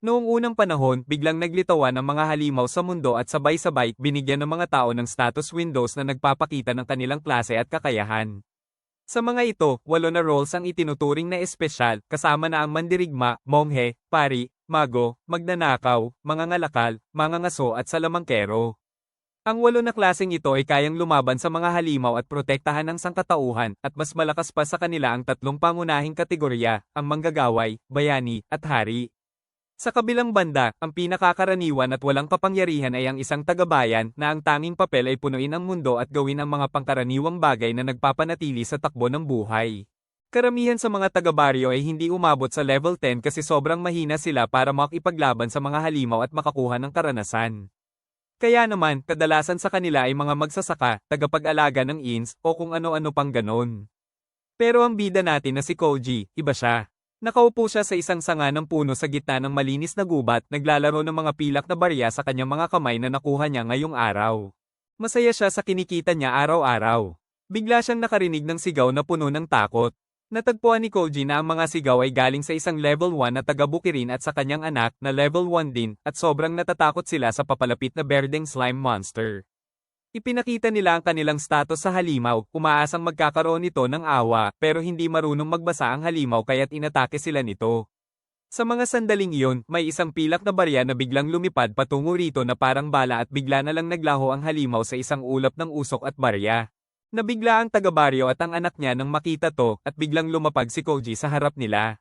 Noong unang panahon, biglang naglitawan ang mga halimaw sa mundo at sabay-sabay binigyan ng mga tao ng status windows na nagpapakita ng kanilang klase at kakayahan. Sa mga ito, 8 na roles ang itinuturing na espesyal, kasama na ang mandirigma, monghe, pari, mago, magnanakaw, mangangalakal, mangangaso at salamangkero. Ang 8 na klaseng ito ay kayang lumaban sa mga halimaw at protektahan ang sangkatauhan, at mas malakas pa sa kanila ang tatlong pangunahing kategorya, ang manggagaway, bayani, at hari. Sa kabilang banda, ang pinakakaraniwan at walang kapangyarihan ay ang isang tagabayan na ang tanging papel ay punuin ang mundo at gawin ang mga pangkaraniwang bagay na nagpapanatili sa takbo ng buhay. Karamihan sa mga taga-baryo ay hindi umabot sa level 10 kasi sobrang mahina sila para makipaglaban sa mga halimaw at makakuha ng karanasan. Kaya naman, kadalasan sa kanila ay mga magsasaka, tagapag-alaga ng inns, o kung ano-ano pang ganon. Pero ang bida natin na si Koji, iba siya. Nakaupo siya sa isang sanga ng puno sa gitna ng malinis na gubat, naglalaro ng mga pilak na barya sa kanyang mga kamay na nakuha niya ngayong araw. Masaya siya sa kinikita niya araw-araw. Bigla siyang nakarinig ng sigaw na puno ng takot. Natagpuan ni Koji na ang mga sigaw ay galing sa isang level 1 na taga-bukirin at sa kanyang anak na level 1 din, at sobrang natatakot sila sa papalapit na berdeng slime monster. Ipinakita nila ang kanilang status sa halimaw, umaasang magkakaroon nito ng awa, pero hindi marunong magbasa ang halimaw kaya't inatake sila nito. Sa mga sandaling iyon, may isang pilak na barya na biglang lumipad patungo rito na parang bala at bigla na lang naglaho ang halimaw sa isang ulap ng usok at barya. Nabigla ang taga-baryo at ang anak niya nang makita to, at biglang lumapag si Koji sa harap nila.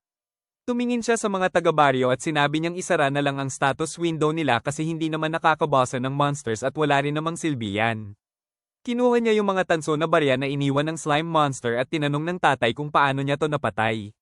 Tumingin siya sa mga taga-baryo at sinabi niyang isara na lang ang status window nila kasi hindi naman nakakabasa ng monsters at wala rin namang silbi yan. Kinuha niya yung mga tanso na barya na iniwan ng slime monster at tinanong ng tatay kung paano niya to napatay.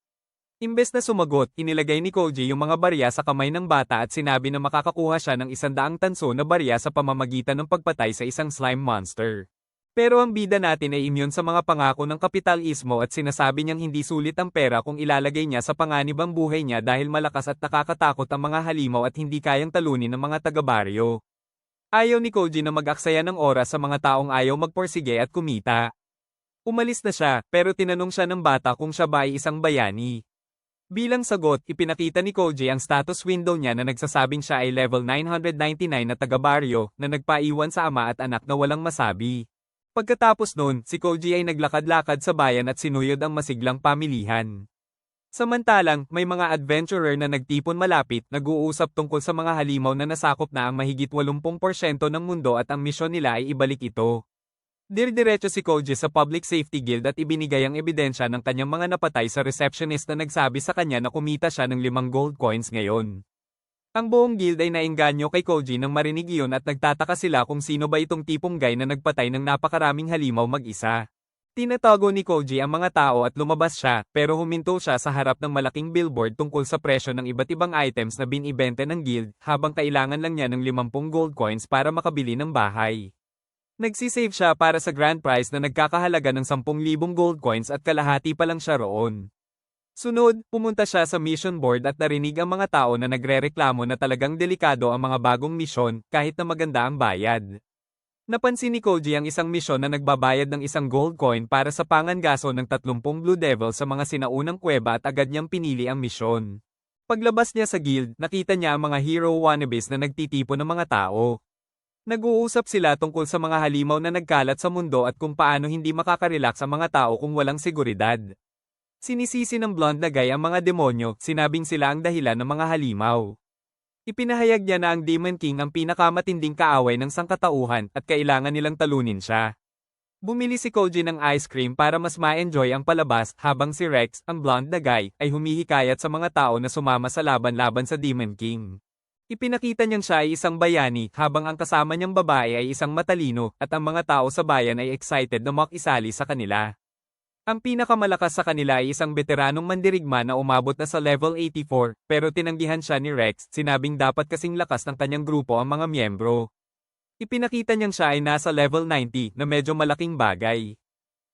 Imbes na sumagot, inilagay ni Koji yung mga barya sa kamay ng bata at sinabi na makakakuha siya ng 100 tanso na barya sa pamamagitan ng pagpatay sa isang slime monster. Pero ang bida natin ay immune sa mga pangako ng kapitalismo at sinasabi niyang hindi sulit ang pera kung ilalagay niya sa panganib ang buhay niya dahil malakas at nakakatakot ang mga halimaw at hindi kayang talunin ng mga taga-baryo. Ayaw ni Koji na mag-aksaya ng oras sa mga taong ayaw magporsige at kumita. Umalis na siya, pero tinanong siya ng bata kung siya ba ay isang bayani. Bilang sagot, ipinakita ni Koji ang status window niya na nagsasabing siya ay level 999 na taga-baryo na nagpaiwan sa ama at anak na walang masabi. Pagkatapos nun, si Koji ay naglakad-lakad sa bayan at sinuyod ang masiglang pamilihan. Samantalang, may mga adventurer na nagtipon malapit, nag-uusap tungkol sa mga halimaw na nasakop na ang mahigit 80% ng mundo at ang misyon nila ay ibalik ito. Dirdiretso si Koji sa Public Safety Guild at ibinigay ang ebidensya ng kanyang mga napatay sa receptionist na nagsabi sa kanya na kumita siya ng 5 gold coins ngayon. Ang buong guild ay naengganyo kay Koji nang marinig iyon at nagtataka sila kung sino ba itong tipong guy na nagpatay ng napakaraming halimaw mag-isa. Tinatago ni Koji ang mga tao at lumabas siya, pero huminto siya sa harap ng malaking billboard tungkol sa presyo ng iba't ibang items na binibenta ng guild, habang kailangan lang niya ng 50 gold coins para makabili ng bahay. Nagsisave siya para sa grand prize na nagkakahalaga ng 10,000 gold coins at kalahati pa lang siya roon. Sunod, pumunta siya sa mission board at narinig ang mga tao na nagrereklamo na talagang delikado ang mga bagong misyon kahit na maganda ang bayad. Napansin ni Koji ang isang misyon na nagbabayad ng 1 gold coin para sa pangangaso ng 30 Blue Devil sa mga sinaunang kuweba at agad niyang pinili ang misyon. Paglabas niya sa guild, nakita niya ang mga hero wannabes na nagtitipon ng mga tao. Nag-uusap sila tungkol sa mga halimaw na nagkalat sa mundo at kung paano hindi makakarelax ang mga tao kung walang seguridad. Sinisisi ng blonde na guy ang mga demonyo, sinabing sila ang dahilan ng mga halimaw. Ipinahayag niya na ang Demon King ang pinakamatinding kaaway ng sangkatauhan at kailangan nilang talunin siya. Bumili si Koji ng ice cream para mas ma-enjoy ang palabas habang si Rex, ang blonde na guy, ay humihikayat sa mga tao na sumama sa laban-laban sa Demon King. Ipinakita niyang siya ay isang bayani habang ang kasama niyang babae ay isang matalino at ang mga tao sa bayan ay excited na makisali sa kanila. Ang pinakamalakas sa kanila ay isang veteranong mandirigma na umabot na sa level 84, pero tinanggihan siya ni Rex, sinabing dapat kasing lakas ng kanyang grupo ang mga miyembro. Ipinakita niyang siya ay nasa level 90 na medyo malaking bagay.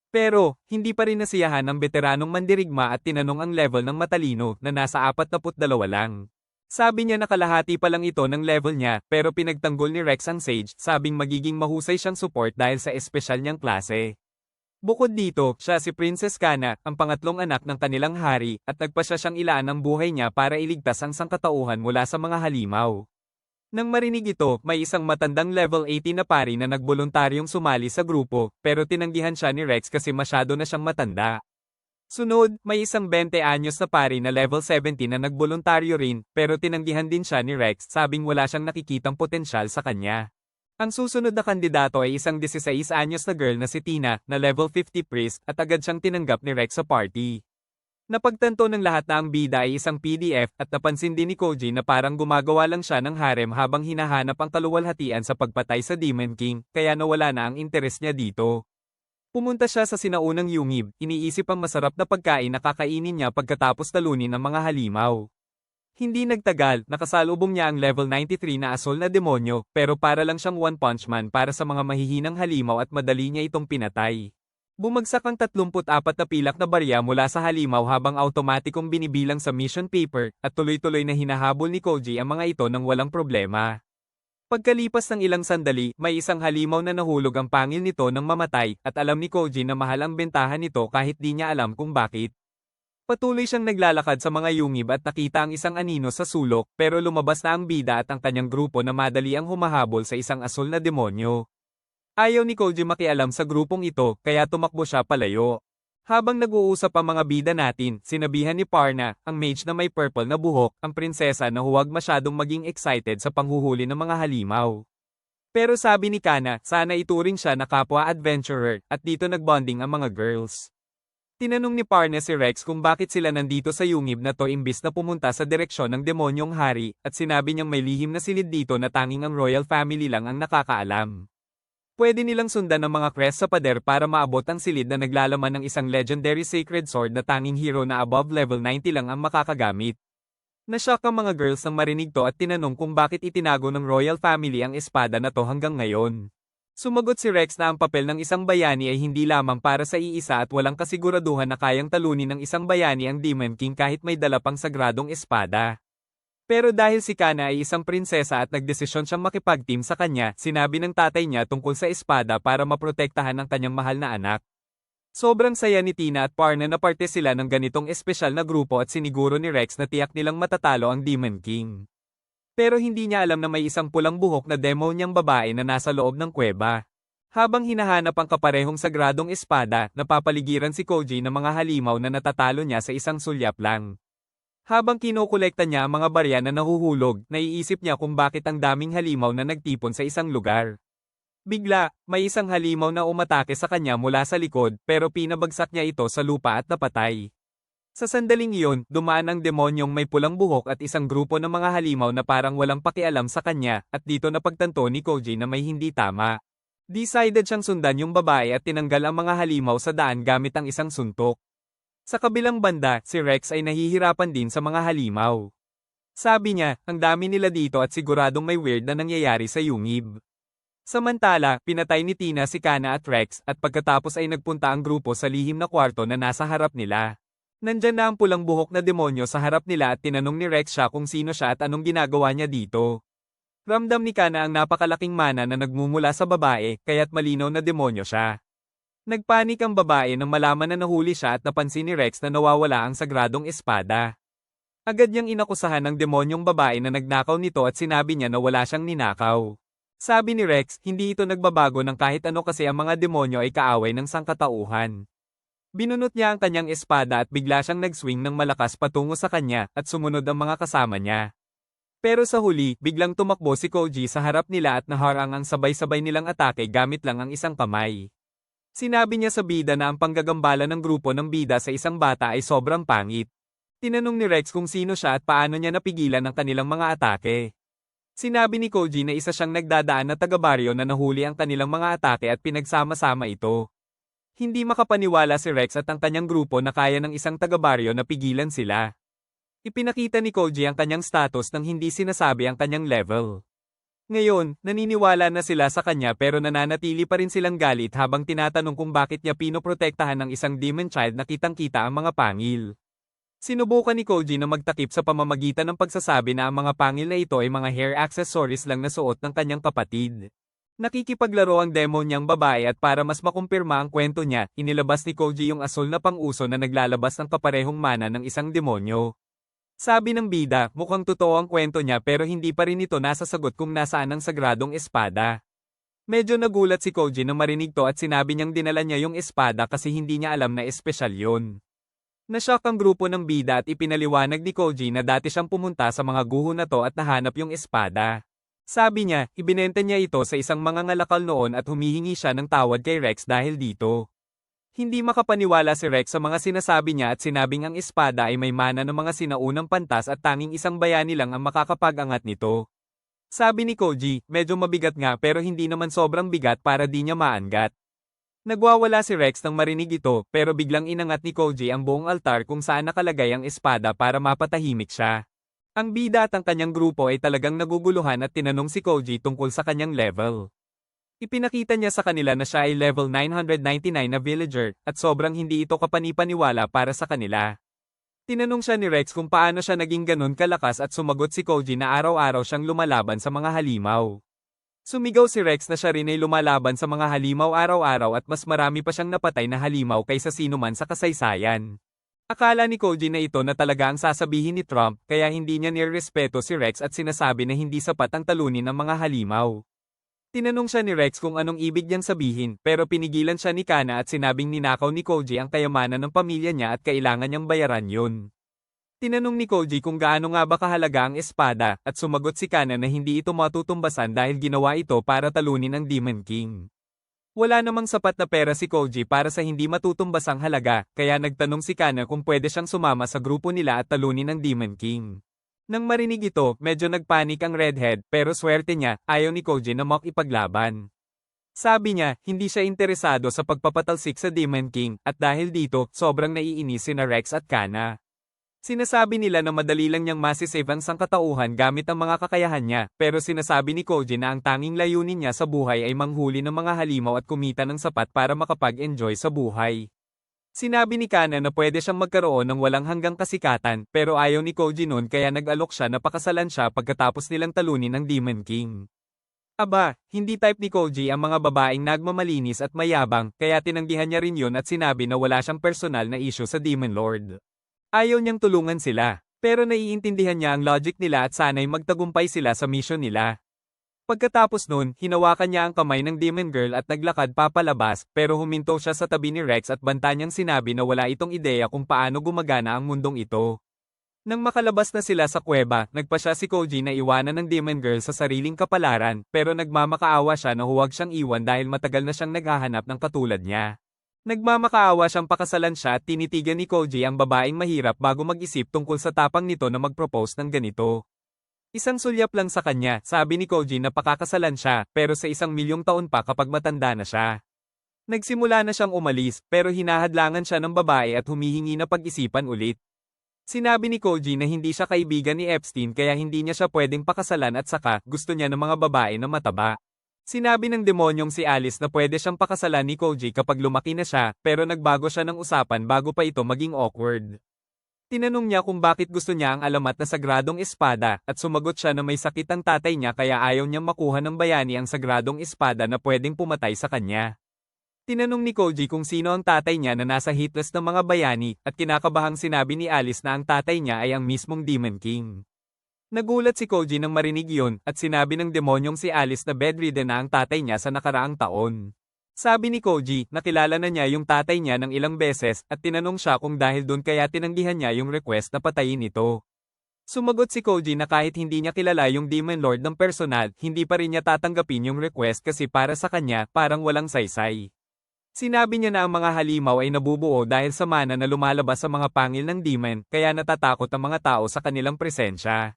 Pero, hindi pa rin nasiyahan ng veteranong mandirigma at tinanong ang level ng matalino na nasa 42 lang. Sabi niya na kalahati pa lang ito ng level niya, pero pinagtanggol ni Rex ang Sage, sabing magiging mahusay siyang support dahil sa espesyal niyang klase. Bukod dito, siya si Princess Kana, ang pangatlong anak ng kanilang hari, at nagpasya siyang ilaan ang buhay niya para iligtas ang sangkatauhan mula sa mga halimaw. Nang marinig ito, may isang matandang level 80 na pari na nagboluntaryong sumali sa grupo, pero tinanggihan siya ni Rex kasi masyado na siyang matanda. Sunod, may isang 20 anyos na pari na level 70 na nagboluntaryo rin, pero tinanggihan din siya ni Rex, sabing wala siyang nakikitang potensyal sa kanya. Ang susunod na kandidato ay isang 16 anyos na girl na si Tina, na level 50 priest, at agad siyang tinanggap ni Rex sa party. Napagtanto ng lahat na ang bida ay isang PDF, at napansin din ni Koji na parang gumagawa lang siya ng harem habang hinahanap ang kaluwalhatian sa pagpatay sa Demon King, kaya nawala na ang interes niya dito. Pumunta siya sa sinaunang yungib, iniisip ang masarap na pagkain na kakainin niya pagkatapos talunin ng mga halimaw. Hindi nagtagal, nakasalubong niya ang level 93 na asol na demonyo, pero para lang siyang One Punch Man para sa mga mahihinang halimaw at madali niya itong pinatay. Bumagsak ang 34 na pilak na barya mula sa halimaw habang automatikong binibilang sa mission paper, at tuloy-tuloy na hinahabol ni Koji ang mga ito nang walang problema. Pagkalipas ng ilang sandali, may isang halimaw na nahulog ang pangil nito nang mamatay, at alam ni Koji na mahal ang bentahan nito kahit di niya alam kung bakit. Patuloy siyang naglalakad sa mga yungib at nakita ang isang anino sa sulok, pero lumabas na ang bida at ang kanyang grupo na madali ang humahabol sa isang asol na demonyo. Ayaw ni Koji makialam sa grupong ito, kaya tumakbo siya palayo. Habang nag-uusap ang mga bida natin, sinabihan ni Parna, ang mage na may purple na buhok, ang prinsesa na huwag masyadong maging excited sa panghuhuli ng mga halimaw. Pero sabi ni Kana, sana ituring siya na kapwa adventurer, at dito nagbonding ang mga girls. Tinanong ni Parna si Rex kung bakit sila nandito sa yungib na to imbis na pumunta sa direksyon ng demonyong hari, at sinabi niyang may lihim na silid dito na tanging ang royal family lang ang nakakaalam. Pwede nilang sundan ang mga crest sa pader para maabot ang silid na naglalaman ng isang legendary sacred sword na tanging hero na above level 90 lang ang makakagamit. Nashock ang mga girls nang marinig to at tinanong kung bakit itinago ng royal family ang espada na to hanggang ngayon. Sumagot si Rex na ang papel ng isang bayani ay hindi lamang para sa iisa at walang kasiguraduhan na kayang talunin ng isang bayani ang Demon King kahit may dala pang sagradong espada. Pero dahil si Kana ay isang prinsesa at nagdesisyon siyang makipag-team sa kanya, sinabi ng tatay niya tungkol sa espada para maprotektahan ang kanyang mahal na anak. Sobrang saya ni Tina at Parna na parte sila ng ganitong espesyal na grupo at siniguro ni Rex na tiyak nilang matatalo ang Demon King. Pero hindi niya alam na may isang pulang buhok na demonyang babae na nasa loob ng kuweba. Habang hinahanap ang kaparehong sagradong espada, napapaligiran si Koji ng mga halimaw na natatalo niya sa isang sulyap lang. Habang kinokolekta niya ang mga barya na nahuhulog, naiisip niya kung bakit ang daming halimaw na nagtipon sa isang lugar. Bigla, may isang halimaw na umatake sa kanya mula sa likod, pero pinabagsak niya ito sa lupa at napatay. Sa sandaling iyon, dumaan ang demonyong may pulang buhok at isang grupo ng mga halimaw na parang walang pakialam sa kanya, at dito napagtanto ni Koji na may hindi tama. Decided siyang sundan yung babae at tinanggal ang mga halimaw sa daan gamit ang isang suntok. Sa kabilang banda, si Rex ay nahihirapan din sa mga halimaw. Sabi niya, ang dami nila dito at siguradong may weird na nangyayari sa yungib. Samantala, pinatay ni Tina si Kana at Rex, at pagkatapos ay nagpunta ang grupo sa lihim na kwarto na nasa harap nila. Nandyan na ang pulang buhok na demonyo sa harap nila at tinanong ni Rex siya kung sino siya at anong ginagawa niya dito. Ramdam ni Kana ang napakalaking mana na nagmumula sa babae, kaya't malinaw na demonyo siya. Nagpanik ang babae nang malaman na nahuli siya at napansin ni Rex na nawawala ang sagradong espada. Agad niyang inakusahan ng demonyong babae na nagnakaw nito at sinabi niya na wala siyang ninakaw. Sabi ni Rex, hindi ito nagbabago ng kahit ano kasi ang mga demonyo ay kaaway ng sangkatauhan. Binunot niya ang kanyang espada at bigla siyang nag-swing ng malakas patungo sa kanya at sumunod ang mga kasama niya. Pero sa huli, biglang tumakbo si Koji sa harap nila at naharang ang sabay-sabay nilang atake gamit lang ang isang kamay. Sinabi niya sa bida na ang panggagambala ng grupo ng bida sa isang bata ay sobrang pangit. Tinanong ni Rex kung sino siya at paano niya napigilan ang kanilang mga atake. Sinabi ni Koji na isa siyang nagdadaan na taga-baryo na nahuli ang kanilang mga atake at pinagsama-sama ito. Hindi makapaniwala si Rex at ang kanyang grupo na kaya ng isang taga-baryo na pigilan sila. Ipinakita ni Koji ang kanyang status nang hindi sinasabi ang kanyang level. Ngayon, naniniwala na sila sa kanya pero nananatili pa rin silang galit habang tinatanong kung bakit niya pinoprotektahan ng isang demon child na kitang-kita ang mga pangil. Sinubukan ni Koji na magtakip sa pamamagitan ng pagsasabi na ang mga pangil na ito ay mga hair accessories lang na suot ng kanyang kapatid. Nakikipaglaro ang demon niyang babae at para mas makumpirma ang kwento niya, inilabas ni Koji yung asul na pang-uso na naglalabas ng kaparehong mana ng isang demonyo. Sabi ng bida, mukhang totoo ang kwento niya pero hindi pa rin ito nasasagot kung nasaan ang sagradong espada. Medyo nagulat si Koji nang marinig to at sinabi niyang dinala niya yung espada kasi hindi niya alam na espesyal yun. Nashock ang grupo ng bida at ipinaliwanag ni Koji na dati siyang pumunta sa mga guho na to at nahanap yung espada. Sabi niya, ibinenta niya ito sa isang mangangalakal noon at humihingi siya ng tawad kay Rex dahil dito. Hindi makapaniwala si Rex sa mga sinasabi niya at sinabing ang espada ay may mana ng mga sinaunang pantas at tanging isang bayani lang ang makakapag-angat nito. Sabi ni Koji, medyo mabigat nga pero hindi naman sobrang bigat para di niya maangat. Nagwawala si Rex nang marinig ito pero biglang inangat ni Koji ang buong altar kung saan nakalagay ang espada para mapatahimik siya. Ang bida at ang kanyang grupo ay talagang naguguluhan at tinanong si Koji tungkol sa kanyang level. Ipinakita niya sa kanila na siya ay level 999 na villager at sobrang hindi ito kapanipaniwala para sa kanila. Tinanong siya ni Rex kung paano siya naging ganun kalakas at sumagot si Koji na araw-araw siyang lumalaban sa mga halimaw. Sumigaw si Rex na siya rin ay lumalaban sa mga halimaw araw-araw at mas marami pa siyang napatay na halimaw kaysa sino man sa kasaysayan. Akala ni Koji na ito na talaga ang sasabihin ni Trump kaya hindi niya nirespeto si Rex at sinasabi na hindi sapat ang talunin ng mga halimaw. Tinanong siya ni Rex kung anong ibig niyang sabihin pero pinigilan siya ni Kana at sinabing ninakaw ni Koji ang kayamanan ng pamilya niya at kailangan niyang bayaran yun. Tinanong ni Koji kung gaano nga ba kahalaga ang espada at sumagot si Kana na hindi ito matutumbasan dahil ginawa ito para talunin ang Demon King. Wala namang sapat na pera si Koji para sa hindi matutumbasang halaga, kaya nagtanong si Kana kung pwede siyang sumama sa grupo nila at talunin ang Demon King. Nang marinig ito, medyo nagpanik ang redhead pero swerte niya, ayaw ni Koji na makipaglaban. Sabi niya, hindi siya interesado sa pagpapatalsik sa Demon King at dahil dito, sobrang naiinis sina Rex at Kana. Sinasabi nila na madali lang niyang masisave ang sangkatauhan gamit ang mga kakayahan niya, pero sinasabi ni Koji na ang tanging layunin niya sa buhay ay manghuli ng mga halimaw at kumita ng sapat para makapag-enjoy sa buhay. Sinabi ni Kana na pwede siyang magkaroon ng walang hanggang kasikatan, pero ayaw ni Koji noon kaya nag-alok siya na pakasalan siya pagkatapos nilang talunin ang Demon King. Aba, hindi type ni Koji ang mga babaeng nagmamalinis at mayabang, kaya tinanggihan niya rin yun at sinabi na wala siyang personal na issue sa Demon Lord. Ayaw niyang tulungan sila, pero naiintindihan niya ang logic nila at sana'y magtagumpay sila sa mission nila. Pagkatapos nun, hinawakan niya ang kamay ng Demon Girl at naglakad papalabas, pero huminto siya sa tabi ni Rex at banta niyang sinabi na wala itong ideya kung paano gumagana ang mundong ito. Nang makalabas na sila sa kuweba, nagpa siya si Koji na iwanan ng Demon Girl sa sariling kapalaran, pero nagmamakaawa siya na huwag siyang iwan dahil matagal na siyang naghahanap ng katulad niya. Nagmamakaawa siyang pakasalan siya at tinitigan ni Koji ang babaeng mahirap bago mag-isip tungkol sa tapang nito na mag-propose ng ganito. Isang sulyap lang sa kanya, sabi ni Koji na pakakasalan siya, pero sa 1,000,000 taon pa kapag matanda na siya. Nagsimula na siyang umalis, pero hinahadlangan siya ng babae at humihingi na pag-isipan ulit. Sinabi ni Koji na hindi siya kaibigan ni Epstein kaya hindi niya siya pwedeng pakasalan at saka gusto niya ng mga babae na mataba. Sinabi ng demonyong si Alice na pwede siyang pakasalan ni Koji kapag lumaki na siya, pero nagbago siya ng usapan bago pa ito maging awkward. Tinanong niya kung bakit gusto niya ang alamat na sagradong espada, at sumagot siya na may sakit ang tatay niya kaya ayaw niyang makuha ng bayani ang sagradong espada na pwedeng pumatay sa kanya. Tinanong ni Koji kung sino ang tatay niya na nasa hitlist ng mga bayani, at kinakabahang sinabi ni Alice na ang tatay niya ay ang mismong Demon King. Nagulat si Koji nang marinig yun, at sinabi ng demonyong si Alice na bedridden na ang tatay niya sa nakaraang taon. Sabi ni Koji, nakilala na niya yung tatay niya ng ilang beses, at tinanong siya kung dahil doon kaya tinanggihan niya yung request na patayin ito. Sumagot si Koji na kahit hindi niya kilala yung Demon Lord ng personal, hindi pa rin niya tatanggapin yung request kasi para sa kanya, parang walang saysay. Sinabi niya na ang mga halimaw ay nabubuo dahil sa mana na lumalabas sa mga pangil ng demon, kaya natatakot ang mga tao sa kanilang presensya.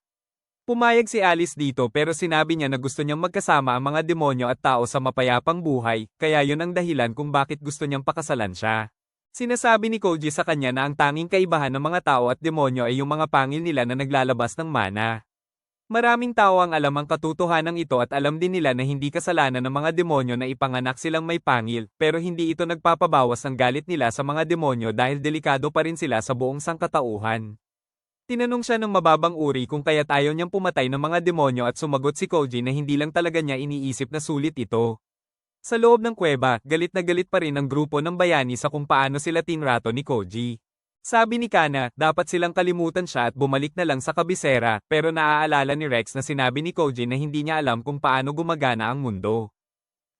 Pumayag si Alice dito pero sinabi niya na gusto niyang magkasama ang mga demonyo at tao sa mapayapang buhay, kaya yun ang dahilan kung bakit gusto niyang pakasalan siya. Sinasabi ni Koji sa kanya na ang tanging kaibahan ng mga tao at demonyo ay yung mga pangil nila na naglalabas ng mana. Maraming tao ang alam ang katotohanan ito at alam din nila na hindi kasalanan ng mga demonyo na ipanganak silang may pangil, pero hindi ito nagpapabawas ng galit nila sa mga demonyo dahil delikado pa rin sila sa buong sangkatauhan. Tinanong siya ng mababang uri kung kaya't ayaw niyang pumatay ng mga demonyo at sumagot si Koji na hindi lang talaga niya iniisip na sulit ito. Sa loob ng kuweba, galit na galit pa rin ang grupo ng bayani sa kung paano sila tinrato ni Koji. Sabi ni Kana, dapat silang kalimutan siya at bumalik na lang sa kabisera, pero naaalala ni Rex na sinabi ni Koji na hindi niya alam kung paano gumagana ang mundo.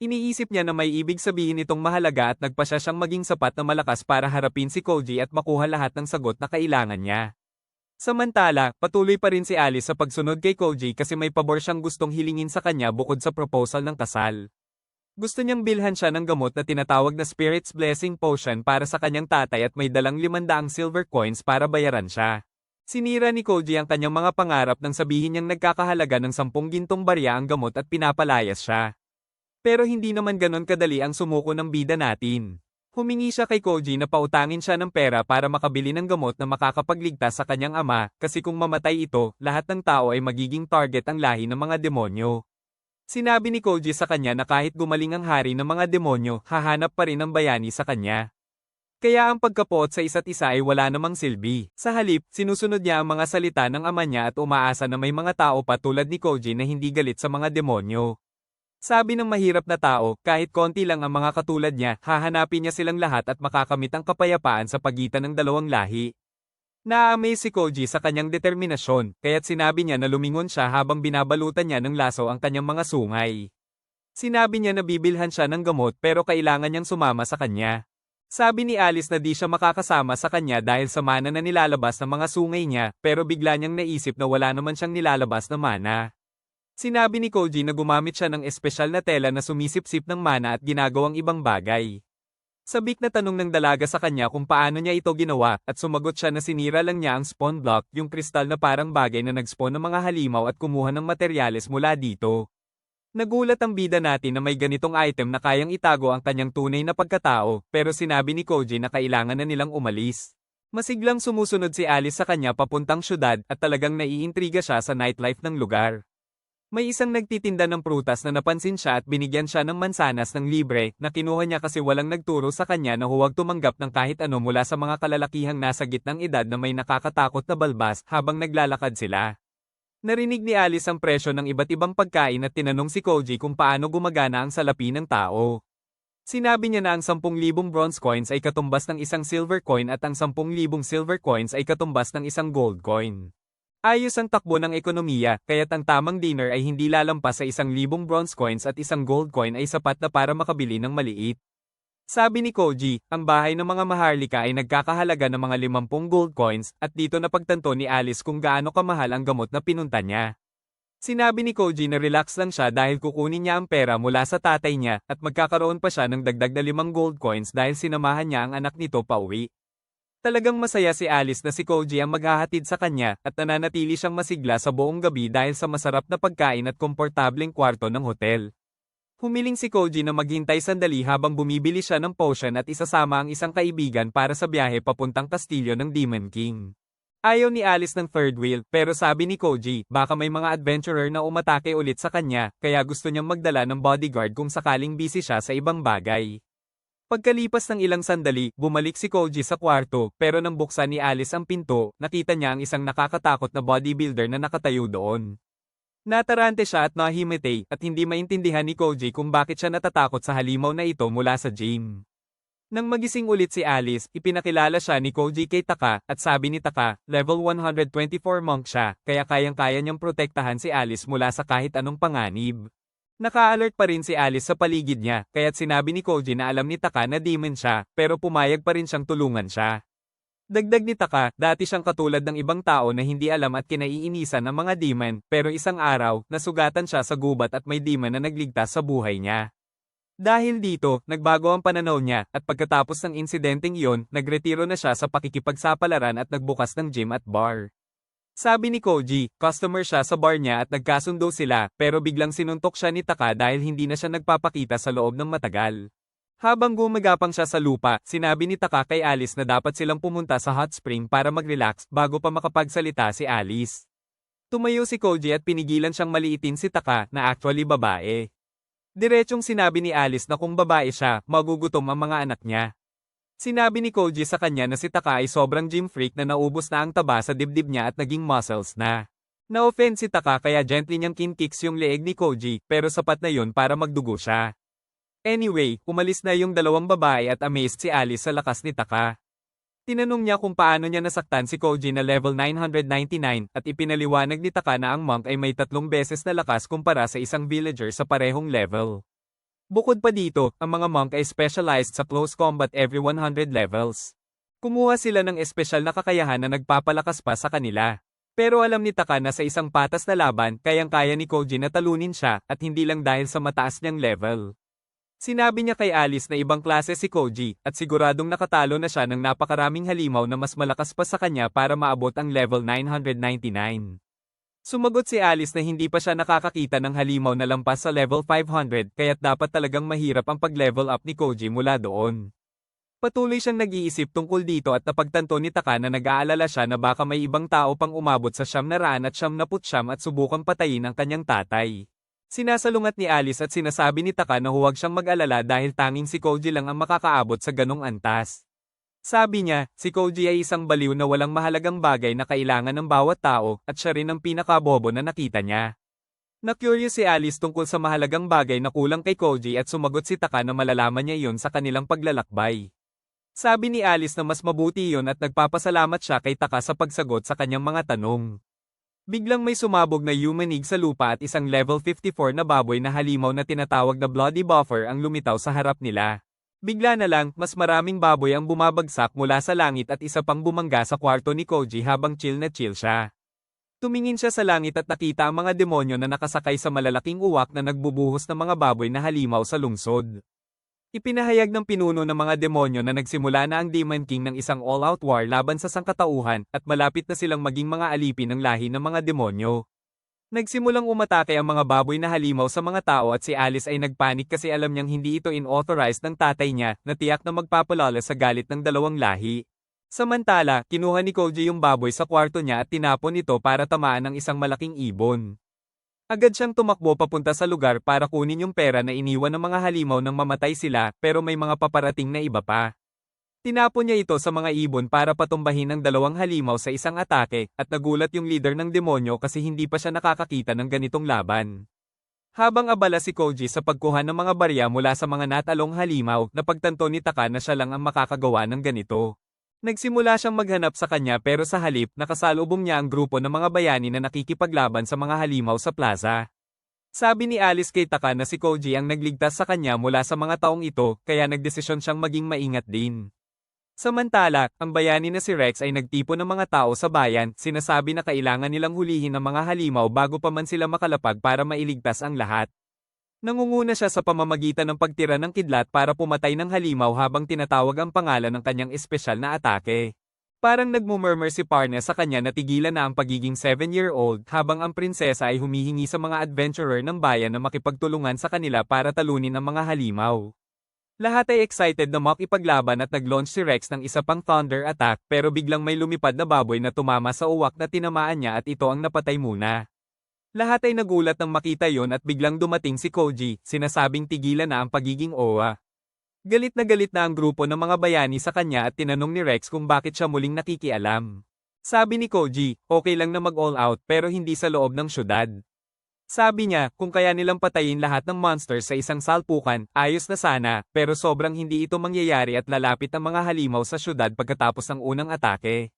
Iniisip niya na may ibig sabihin itong mahalaga at nagpa siya siyang maging sapat na malakas para harapin si Koji at makuha lahat ng sagot na kailangan niya. Samantala, patuloy pa rin si Alice sa pagsunod kay Koji kasi may pabor siyang gustong hilingin sa kanya bukod sa proposal ng kasal. Gusto niyang bilhan siya ng gamot na tinatawag na Spirit's Blessing Potion para sa kanyang tatay at may dalang 500 silver coins para bayaran siya. Sinira ni Koji ang kanyang mga pangarap nang sabihin niyang nagkakahalaga ng 10 gintong barya ang gamot at pinapalayas siya. Pero hindi naman ganon kadali ang sumuko ng bida natin. Humingi siya kay Koji na pautangin siya ng pera para makabili ng gamot na makakapagligtas sa kanyang ama, kasi kung mamatay ito, lahat ng tao ay magiging target ang lahi ng mga demonyo. Sinabi ni Koji sa kanya na kahit gumaling ang hari ng mga demonyo, hahanap pa rin ang bayani sa kanya. Kaya ang pagkapuot sa isa't isa ay wala namang silbi. Sa halip, sinusunod niya ang mga salita ng ama niya at umaasa na may mga tao pa tulad ni Koji na hindi galit sa mga demonyo. Sabi ng mahirap na tao, kahit konti lang ang mga katulad niya, hahanapin niya silang lahat at makakamit ang kapayapaan sa pagitan ng dalawang lahi. Na-amaze si Koji sa kanyang determinasyon, kaya't sinabi niya na lumingon siya habang binabalutan niya ng laso ang kanyang mga sungay. Sinabi niya na bibilhan siya ng gamot pero kailangan niyang sumama sa kanya. Sabi ni Alice na di siya makakasama sa kanya dahil sa mana na nilalabas ng mga sungay niya, pero bigla niyang naisip na wala naman siyang nilalabas na mana. Sinabi ni Koji na gumamit siya ng espesyal na tela na sumisipsip ng mana at ginagawang ibang bagay. Sabik na tanong ng dalaga sa kanya kung paano niya ito ginawa, at sumagot siya na sinira lang niya ang spawn block, yung kristal na parang bagay na nag-spawn ng mga halimaw at kumuha ng materyales mula dito. Nagulat ang bida natin na may ganitong item na kayang itago ang kanyang tunay na pagkatao, pero sinabi ni Koji na kailangan na nilang umalis. Masiglang sumusunod si Alice sa kanya papuntang syudad at talagang naiintriga siya sa nightlife ng lugar. May isang nagtitinda ng prutas na napansin siya at binigyan siya ng mansanas ng libre na kinuha niya kasi walang nagturo sa kanya na huwag tumanggap ng kahit ano mula sa mga kalalakihang nasa gitnang edad na may nakakatakot na balbas habang naglalakad sila. Narinig ni Alice ang presyo ng iba't ibang pagkain at tinanong si Koji kung paano gumagana ang salapi ng tao. Sinabi niya na ang 10,000 bronze coins ay katumbas ng isang silver coin at ang 10,000 silver coins ay katumbas ng isang gold coin. Ayos ang takbo ng ekonomiya, kaya't ang tamang dinner ay hindi lalampas sa 1,000 bronze coins at isang gold coin ay sapat na para makabili ng maliit. Sabi ni Koji, ang bahay ng mga maharlika ay nagkakahalaga ng mga 50 gold coins, at dito napagtanto ni Alice kung gaano kamahal ang gamot na pinunta niya. Sinabi ni Koji na relax lang siya dahil kukunin niya ang pera mula sa tatay niya, at magkakaroon pa siya ng dagdag na 5 gold coins dahil sinamahan niya ang anak nito pauwi. Talagang masaya si Alice na si Koji ang maghahatid sa kanya at nananatili siyang masigla sa buong gabi dahil sa masarap na pagkain at komportableng kwarto ng hotel. Humiling si Koji na maghintay sandali habang bumibili siya ng potion at isasama ang isang kaibigan para sa biyahe papuntang kastilyo ng Demon King. Ayaw ni Alice ng third wheel, pero sabi ni Koji, baka may mga adventurer na umatake ulit sa kanya, kaya gusto niyang magdala ng bodyguard kung sakaling busy siya sa ibang bagay. Pagkalipas ng ilang sandali, bumalik si Koji sa kwarto, pero nang buksan ni Alice ang pinto, nakita niya ang isang nakakatakot na bodybuilder na nakatayo doon. Natarante siya at nahimatay, at hindi maintindihan ni Koji kung bakit siya natatakot sa halimaw na ito mula sa gym. Nang magising ulit si Alice, ipinakilala siya ni Koji kay Taka, at sabi ni Taka, level 124 monk siya, kaya kayang-kaya niyang protektahan si Alice mula sa kahit anong panganib. Naka-alert pa rin si Alice sa paligid niya, kaya't sinabi ni Koji na alam ni Taka na demon siya, pero pumayag pa rin siyang tulungan siya. Dagdag ni Taka, dati siyang katulad ng ibang tao na hindi alam at kinaiinisan ng mga demon, pero isang araw, nasugatan siya sa gubat at may demon na nagligtas sa buhay niya. Dahil dito, nagbago ang pananaw niya, at pagkatapos ng insidenteng iyon, nagretiro na siya sa pakikipagsapalaran at nagbukas ng gym at bar. Sabi ni Koji, customer siya sa bar niya at nagkasundo sila, pero biglang sinuntok siya ni Taka dahil hindi na siya nagpapakita sa loob ng matagal. Habang gumagapang siya sa lupa, sinabi ni Taka kay Alice na dapat silang pumunta sa hot spring para mag-relax bago pa makapagsalita si Alice. Tumayo si Koji at pinigilan siyang maliitin si Taka na actually babae. Diretsong sinabi ni Alice na kung babae siya, magugutom ang mga anak niya. Sinabi ni Koji sa kanya na si Taka ay sobrang gym freak na naubos na ang taba sa dibdib niya at naging muscles na. Na-offend si Taka kaya gently niyang kinkicks yung leeg ni Koji pero sapat na yun para magdugo siya. Anyway, umalis na yung dalawang babae at amazed si Alice sa lakas ni Taka. Tinanong niya kung paano niya nasaktan si Koji na level 999 at ipinaliwanag ni Taka na ang monk ay may 3 beses na lakas kumpara sa isang villager sa parehong level. Bukod pa dito, ang mga monk ay specialized sa close combat every 100 levels. Kumuha sila ng espesyal na kakayahan na nagpapalakas pa sa kanila. Pero alam ni Taka na sa isang patas na laban, kayang-kaya ni Koji na talunin siya at hindi lang dahil sa mataas niyang level. Sinabi niya kay Alice na ibang klase si Koji at siguradong nakatalo na siya ng napakaraming halimaw na mas malakas pa sa kanya para maabot ang level 999. Sumagot si Alice na hindi pa siya nakakakita ng halimaw na lampas sa level 500 kaya't dapat talagang mahirap ang pag-level up ni Koji mula doon. Patuloy siyang nag-iisip tungkol dito at napagtanto ni Taka na nag-aalala siya na baka may ibang tao pang umabot sa 999 at subukang patayin ang kanyang tatay. Sinasalungat ni Alice at sinasabi ni Taka na huwag siyang mag-alala dahil tanging si Koji lang ang makakaabot sa ganong antas. Sabi niya, si Koji ay isang baliw na walang mahalagang bagay na kailangan ng bawat tao at siya rin ang pinakabobo na nakita niya. Na-curious si Alice tungkol sa mahalagang bagay na kulang kay Koji at sumagot si Taka na malalaman niya iyon sa kanilang paglalakbay. Sabi ni Alice na mas mabuti iyon at nagpapasalamat siya kay Taka sa pagsagot sa kanyang mga tanong. Biglang may sumabog na humanig sa lupa at isang level 54 na baboy na halimaw na tinatawag na Bloody Buffer ang lumitaw sa harap nila. Bigla na lang, mas maraming baboy ang bumabagsak mula sa langit at isa pang bumangga sa kwarto ni Koji habang chill na chill siya. Tumingin siya sa langit at nakita ang mga demonyo na nakasakay sa malalaking uwak na nagbubuhos ng mga baboy na halimaw sa lungsod. Ipinahayag ng pinuno ng mga demonyo na nagsimula na ang Demon King ng isang all-out war laban sa sangkatauhan at malapit na silang maging mga alipin ng lahi ng mga demonyo. Nagsimulang umatake ang mga baboy na halimaw sa mga tao at si Alice ay nagpanik kasi alam niyang hindi ito inauthorized ng tatay niya na tiyak na magpapalala sa galit ng dalawang lahi. Samantala, kinuha ni Koji yung baboy sa kwarto niya at tinapon ito para tamaan ng isang malaking ibon. Agad siyang tumakbo papunta sa lugar para kunin yung pera na iniwan ng mga halimaw nang mamatay sila pero may mga paparating na iba pa. Tinapon niya ito sa mga ibon para patumbahin ang dalawang halimaw sa isang atake, at nagulat yung leader ng demonyo kasi hindi pa siya nakakakita ng ganitong laban. Habang abala si Koji sa pagkuha ng mga barya mula sa mga natalong halimaw, napagtanto ni Taka na siya lang ang makakagawa ng ganito. Nagsimula siyang maghanap sa kanya pero sa halip, nakasalubong niya ang grupo ng mga bayani na nakikipaglaban sa mga halimaw sa plaza. Sabi ni Alice kay Taka na si Koji ang nagligtas sa kanya mula sa mga taong ito, kaya nagdesisyon siyang maging maingat din. Samantala, ang bayani na si Rex ay nagtipon ng mga tao sa bayan, sinasabi na kailangan nilang hulihin ang mga halimaw bago pa man sila makalapag para mailigtas ang lahat. Nangunguna siya sa pamamagitan ng pagtira ng kidlat para pumatay ng halimaw habang tinatawag ang pangalan ng kanyang espesyal na atake. Parang nagmumurmur si Parne sa kanya na tigilan na ang pagiging 7-year-old habang ang prinsesa ay humihingi sa mga adventurer ng bayan na makipagtulungan sa kanila para talunin ang mga halimaw. Lahat ay excited na makipaglaban at nag-launch si Rex ng isa pang thunder attack pero biglang may lumipad na baboy na tumama sa uwak na tinamaan niya at ito ang napatay muna. Lahat ay nagulat nang makita yon at biglang dumating si Koji, sinasabing tigilan na ang pagiging OWA. Galit na ang grupo ng mga bayani sa kanya at tinanong ni Rex kung bakit siya muling nakikialam. Sabi ni Koji, okay lang na mag-all out pero hindi sa loob ng syudad. Sabi niya, kung kaya nilang patayin lahat ng monsters sa isang salpukan, ayos na sana, pero sobrang hindi ito mangyayari at lalapit ang mga halimaw sa syudad pagkatapos ng unang atake.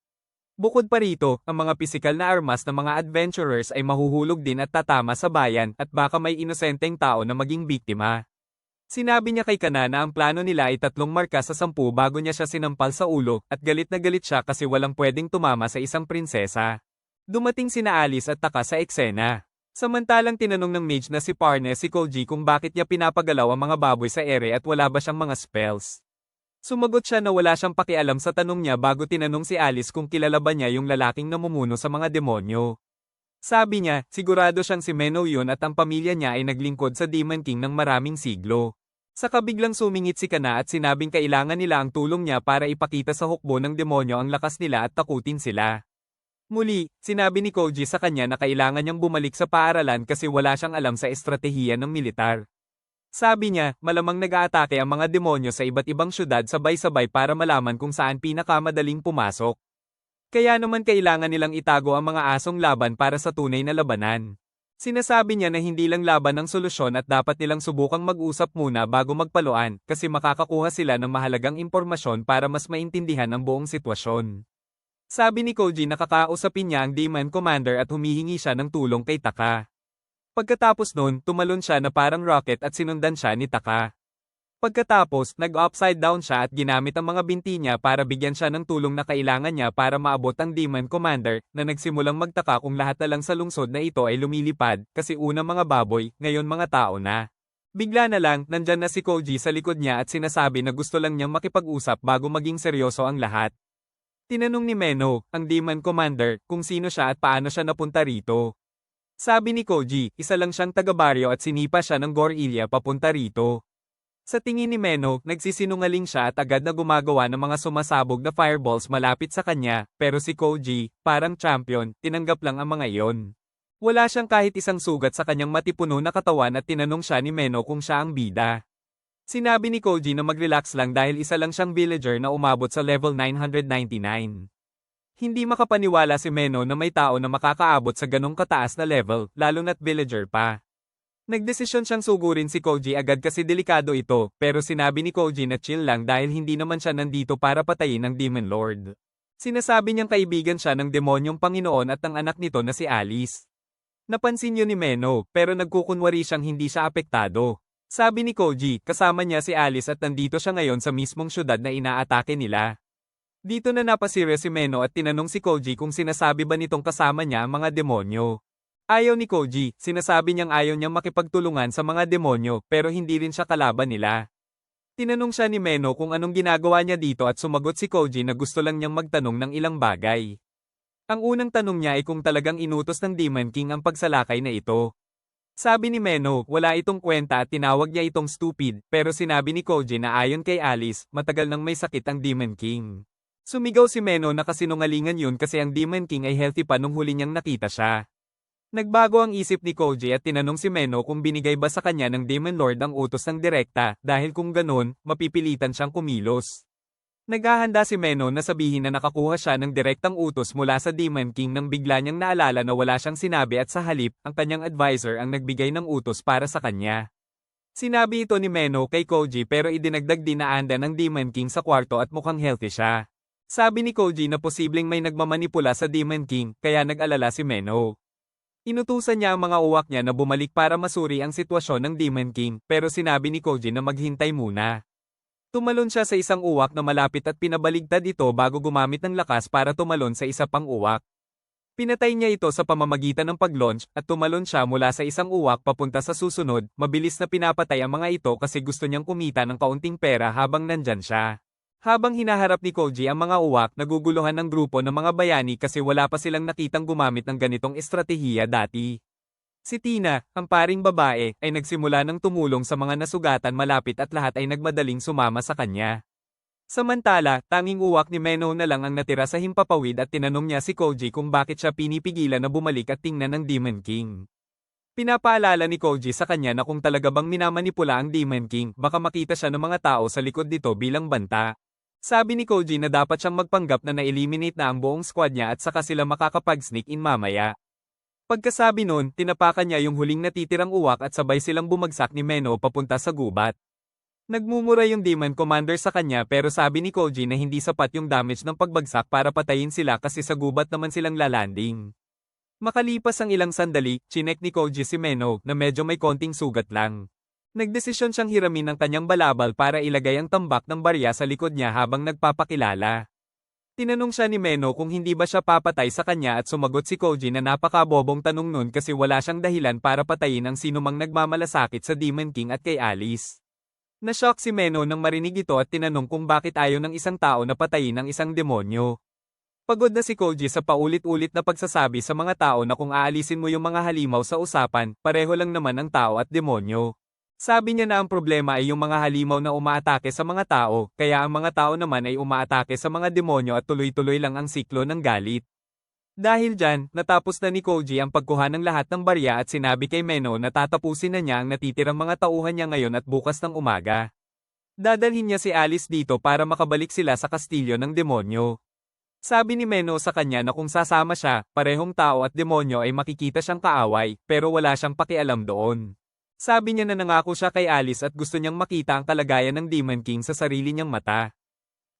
Bukod pa rito, ang mga pisikal na armas ng mga adventurers ay mahuhulog din at tatama sa bayan at baka may inosenteng tao na maging biktima. Sinabi niya kay Kana na ang plano nila ay 3 marka sa 10 bago niya siya sinampal sa ulo at galit na galit siya kasi walang pwedeng tumama sa isang prinsesa. Dumating sina Alice at Taka sa eksena. Samantalang tinanong ng mage na si Parne si Koji kung bakit niya pinapagalaw ang mga baboy sa ere at wala ba siyang mga spells. Sumagot siya na wala siyang pakialam sa tanong niya bago tinanong si Alice kung kilala ba niya yung lalaking namumuno sa mga demonyo. Sabi niya, sigurado siyang si Menno yun at ang pamilya niya ay naglingkod sa Demon King ng maraming siglo. Saka biglang sumingit si Kana at sinabing kailangan nila ang tulong niya para ipakita sa hukbo ng demonyo ang lakas nila at takutin sila. Muli, sinabi ni Koji sa kanya na kailangan niyang bumalik sa paaralan kasi wala siyang alam sa estratehiya ng militar. Sabi niya, malamang nag-aatake ang mga demonyo sa iba't ibang syudad sabay-sabay para malaman kung saan pinakamadaling pumasok. Kaya naman kailangan nilang itago ang mga asong laban para sa tunay na labanan. Sinasabi niya na hindi lang laban ang solusyon at dapat nilang subukang mag-usap muna bago magpaluan kasi makakakuha sila ng mahalagang impormasyon para mas maintindihan ang buong sitwasyon. Sabi ni Koji na kakausapin niya ang Demon Commander at humihingi siya ng tulong kay Taka. Pagkatapos nun, tumalon siya na parang rocket at sinundan siya ni Taka. Pagkatapos, nag-upside down siya at ginamit ang mga binti niya para bigyan siya ng tulong na kailangan niya para maabot ang Demon Commander, na nagsimulang magtaka kung lahat na lang sa lungsod na ito ay lumilipad, kasi una mga baboy, ngayon mga tao na. Bigla na lang, nandyan na si Koji sa likod niya at sinasabi na gusto lang niyang makipag-usap bago maging seryoso ang lahat. Tinanong ni Meno, ang Demon Commander, kung sino siya at paano siya napunta rito. Sabi ni Koji, isa lang siyang taga-baryo at sinipa siya ng Gorilya papunta rito. Sa tingin ni Meno, nagsisinungaling siya at agad na gumagawa ng mga sumasabog na fireballs malapit sa kanya, pero si Koji, parang champion, tinanggap lang ang mga iyon. Wala siyang kahit isang sugat sa kanyang matipuno na katawan at tinanong siya ni Meno kung siya ang bida. Sinabi ni Koji na mag-relax lang dahil isa lang siyang villager na umabot sa level 999. Hindi makapaniwala si Meno na may tao na makakaabot sa ganong kataas na level, lalo na't villager pa. Nagdesisyon siyang sugurin si Koji agad kasi delikado ito, pero sinabi ni Koji na chill lang dahil hindi naman siya nandito para patayin ng Demon Lord. Sinasabi niyang kaibigan siya ng demonyong Panginoon at ang anak nito na si Alice. Napansin yun ni Meno, pero nagkukunwari siyang hindi siya apektado. Sabi ni Koji, kasama niya si Alice at nandito siya ngayon sa mismong syudad na inaatake nila. Dito na napasirya si Meno at tinanong si Koji kung sinasabi ba nitong kasama niya ang mga demonyo. Ayaw ni Koji, sinasabi niyang ayaw niyang makipagtulungan sa mga demonyo pero hindi rin siya kalaban nila. Tinanong siya ni Meno kung anong ginagawa niya dito at sumagot si Koji na gusto lang niyang magtanong ng ilang bagay. Ang unang tanong niya ay kung talagang inutos ng Demon King ang pagsalakay na ito. Sabi ni Meno, wala itong kwenta at tinawag niya itong stupid, pero sinabi ni Koji na ayon kay Alice, matagal nang may sakit ang Demon King. Sumigaw si Meno na kasinungalingan yun kasi ang Demon King ay healthy pa nung huli niyang nakita siya. Nagbago ang isip ni Koji at tinanong si Meno kung binigay ba sa kanya ng Demon Lord ang utos ng direkta, dahil kung ganun, mapipilitan siyang kumilos. Naghahanda si Meno na sabihin na nakakuha siya ng direktang utos mula sa Demon King nang bigla niyang naalala na wala siyang sinabi at sa halip, ang kanyang advisor ang nagbigay ng utos para sa kanya. Sinabi ito ni Meno kay Koji pero idinagdag din na anda ng Demon King sa kwarto at mukhang healthy siya. Sabi ni Koji na posibleng may nagmamanipula sa Demon King, kaya nag-alala si Meno. Inutusan niya ang mga uwak niya na bumalik para masuri ang sitwasyon ng Demon King, pero sinabi ni Koji na maghintay muna. Tumalon siya sa isang uwak na malapit at pinabaligtad ito bago gumamit ng lakas para tumalon sa isa pang uwak. Pinatay niya ito sa pamamagitan ng pag-launch at tumalon siya mula sa isang uwak papunta sa susunod, mabilis na pinapatay ang mga ito kasi gusto niyang kumita ng kaunting pera habang nandyan siya. Habang hinaharap ni Koji ang mga uwak, naguguluhan ng grupo ng mga bayani kasi wala pa silang nakitang gumamit ng ganitong estratehiya dati. Si Tina, ang paring babae, ay nagsimula ng tumulong sa mga nasugatan malapit at lahat ay nagmadaling sumama sa kanya. Samantala, tanging uwak ni Meno na lang ang natira sa himpapawid at tinanong niya si Koji kung bakit siya pinipigilan na bumalik at tingnan ng Demon King. Pinapaalala ni Koji sa kanya na kung talaga bang minamanipula ang Demon King, baka makita siya ng mga tao sa likod nito bilang banta. Sabi ni Koji na dapat siyang magpanggap na na-eliminate na ang buong squad niya at saka sila makakapag-sneak in mamaya. Pagkasabi nun, tinapakan niya yung huling natitirang uwak at sabay silang bumagsak ni Meno papunta sa gubat. Nagmumura yung Demon Commander sa kanya pero sabi ni Koji na hindi sapat yung damage ng pagbagsak para patayin sila kasi sa gubat naman silang lalanding. Makalipas ang ilang sandali, chinek ni Koji si Meno na medyo may konting sugat lang. Nagdesisyon siyang hiramin ang kanyang balabal para ilagay ang tambak ng barya sa likod niya habang nagpapakilala. Tinanong siya ni Meno kung hindi ba siya papatay sa kanya at sumagot si Koji na napakabobong tanong nun kasi wala siyang dahilan para patayin ang sinumang nagmamalasakit sa Demon King at kay Alice. Nashock si Meno nang marinig ito at tinanong kung bakit ayaw ng isang tao na patayin ang isang demonyo. Pagod na si Koji sa paulit-ulit na pagsasabi sa mga tao na kung aalisin mo yung mga halimaw sa usapan, pareho lang naman ang tao at demonyo. Sabi niya na ang problema ay yung mga halimaw na umaatake sa mga tao, kaya ang mga tao naman ay umaatake sa mga demonyo at tuloy-tuloy lang ang siklo ng galit. Dahil dyan, natapos na ni Koji ang pagkuha ng lahat ng barya at sinabi kay Meno na tatapusin na niya ang natitirang mga tauhan niya ngayon at bukas ng umaga. Dadalhin niya si Alice dito para makabalik sila sa kastilyo ng demonyo. Sabi ni Meno sa kanya na kung sasama siya, parehong tao at demonyo ay makikita siyang kaaway, pero wala siyang pakialam doon. Sabi niya na nangako siya kay Alice at gusto niyang makita ang kalagayan ng Demon King sa sarili niyang mata.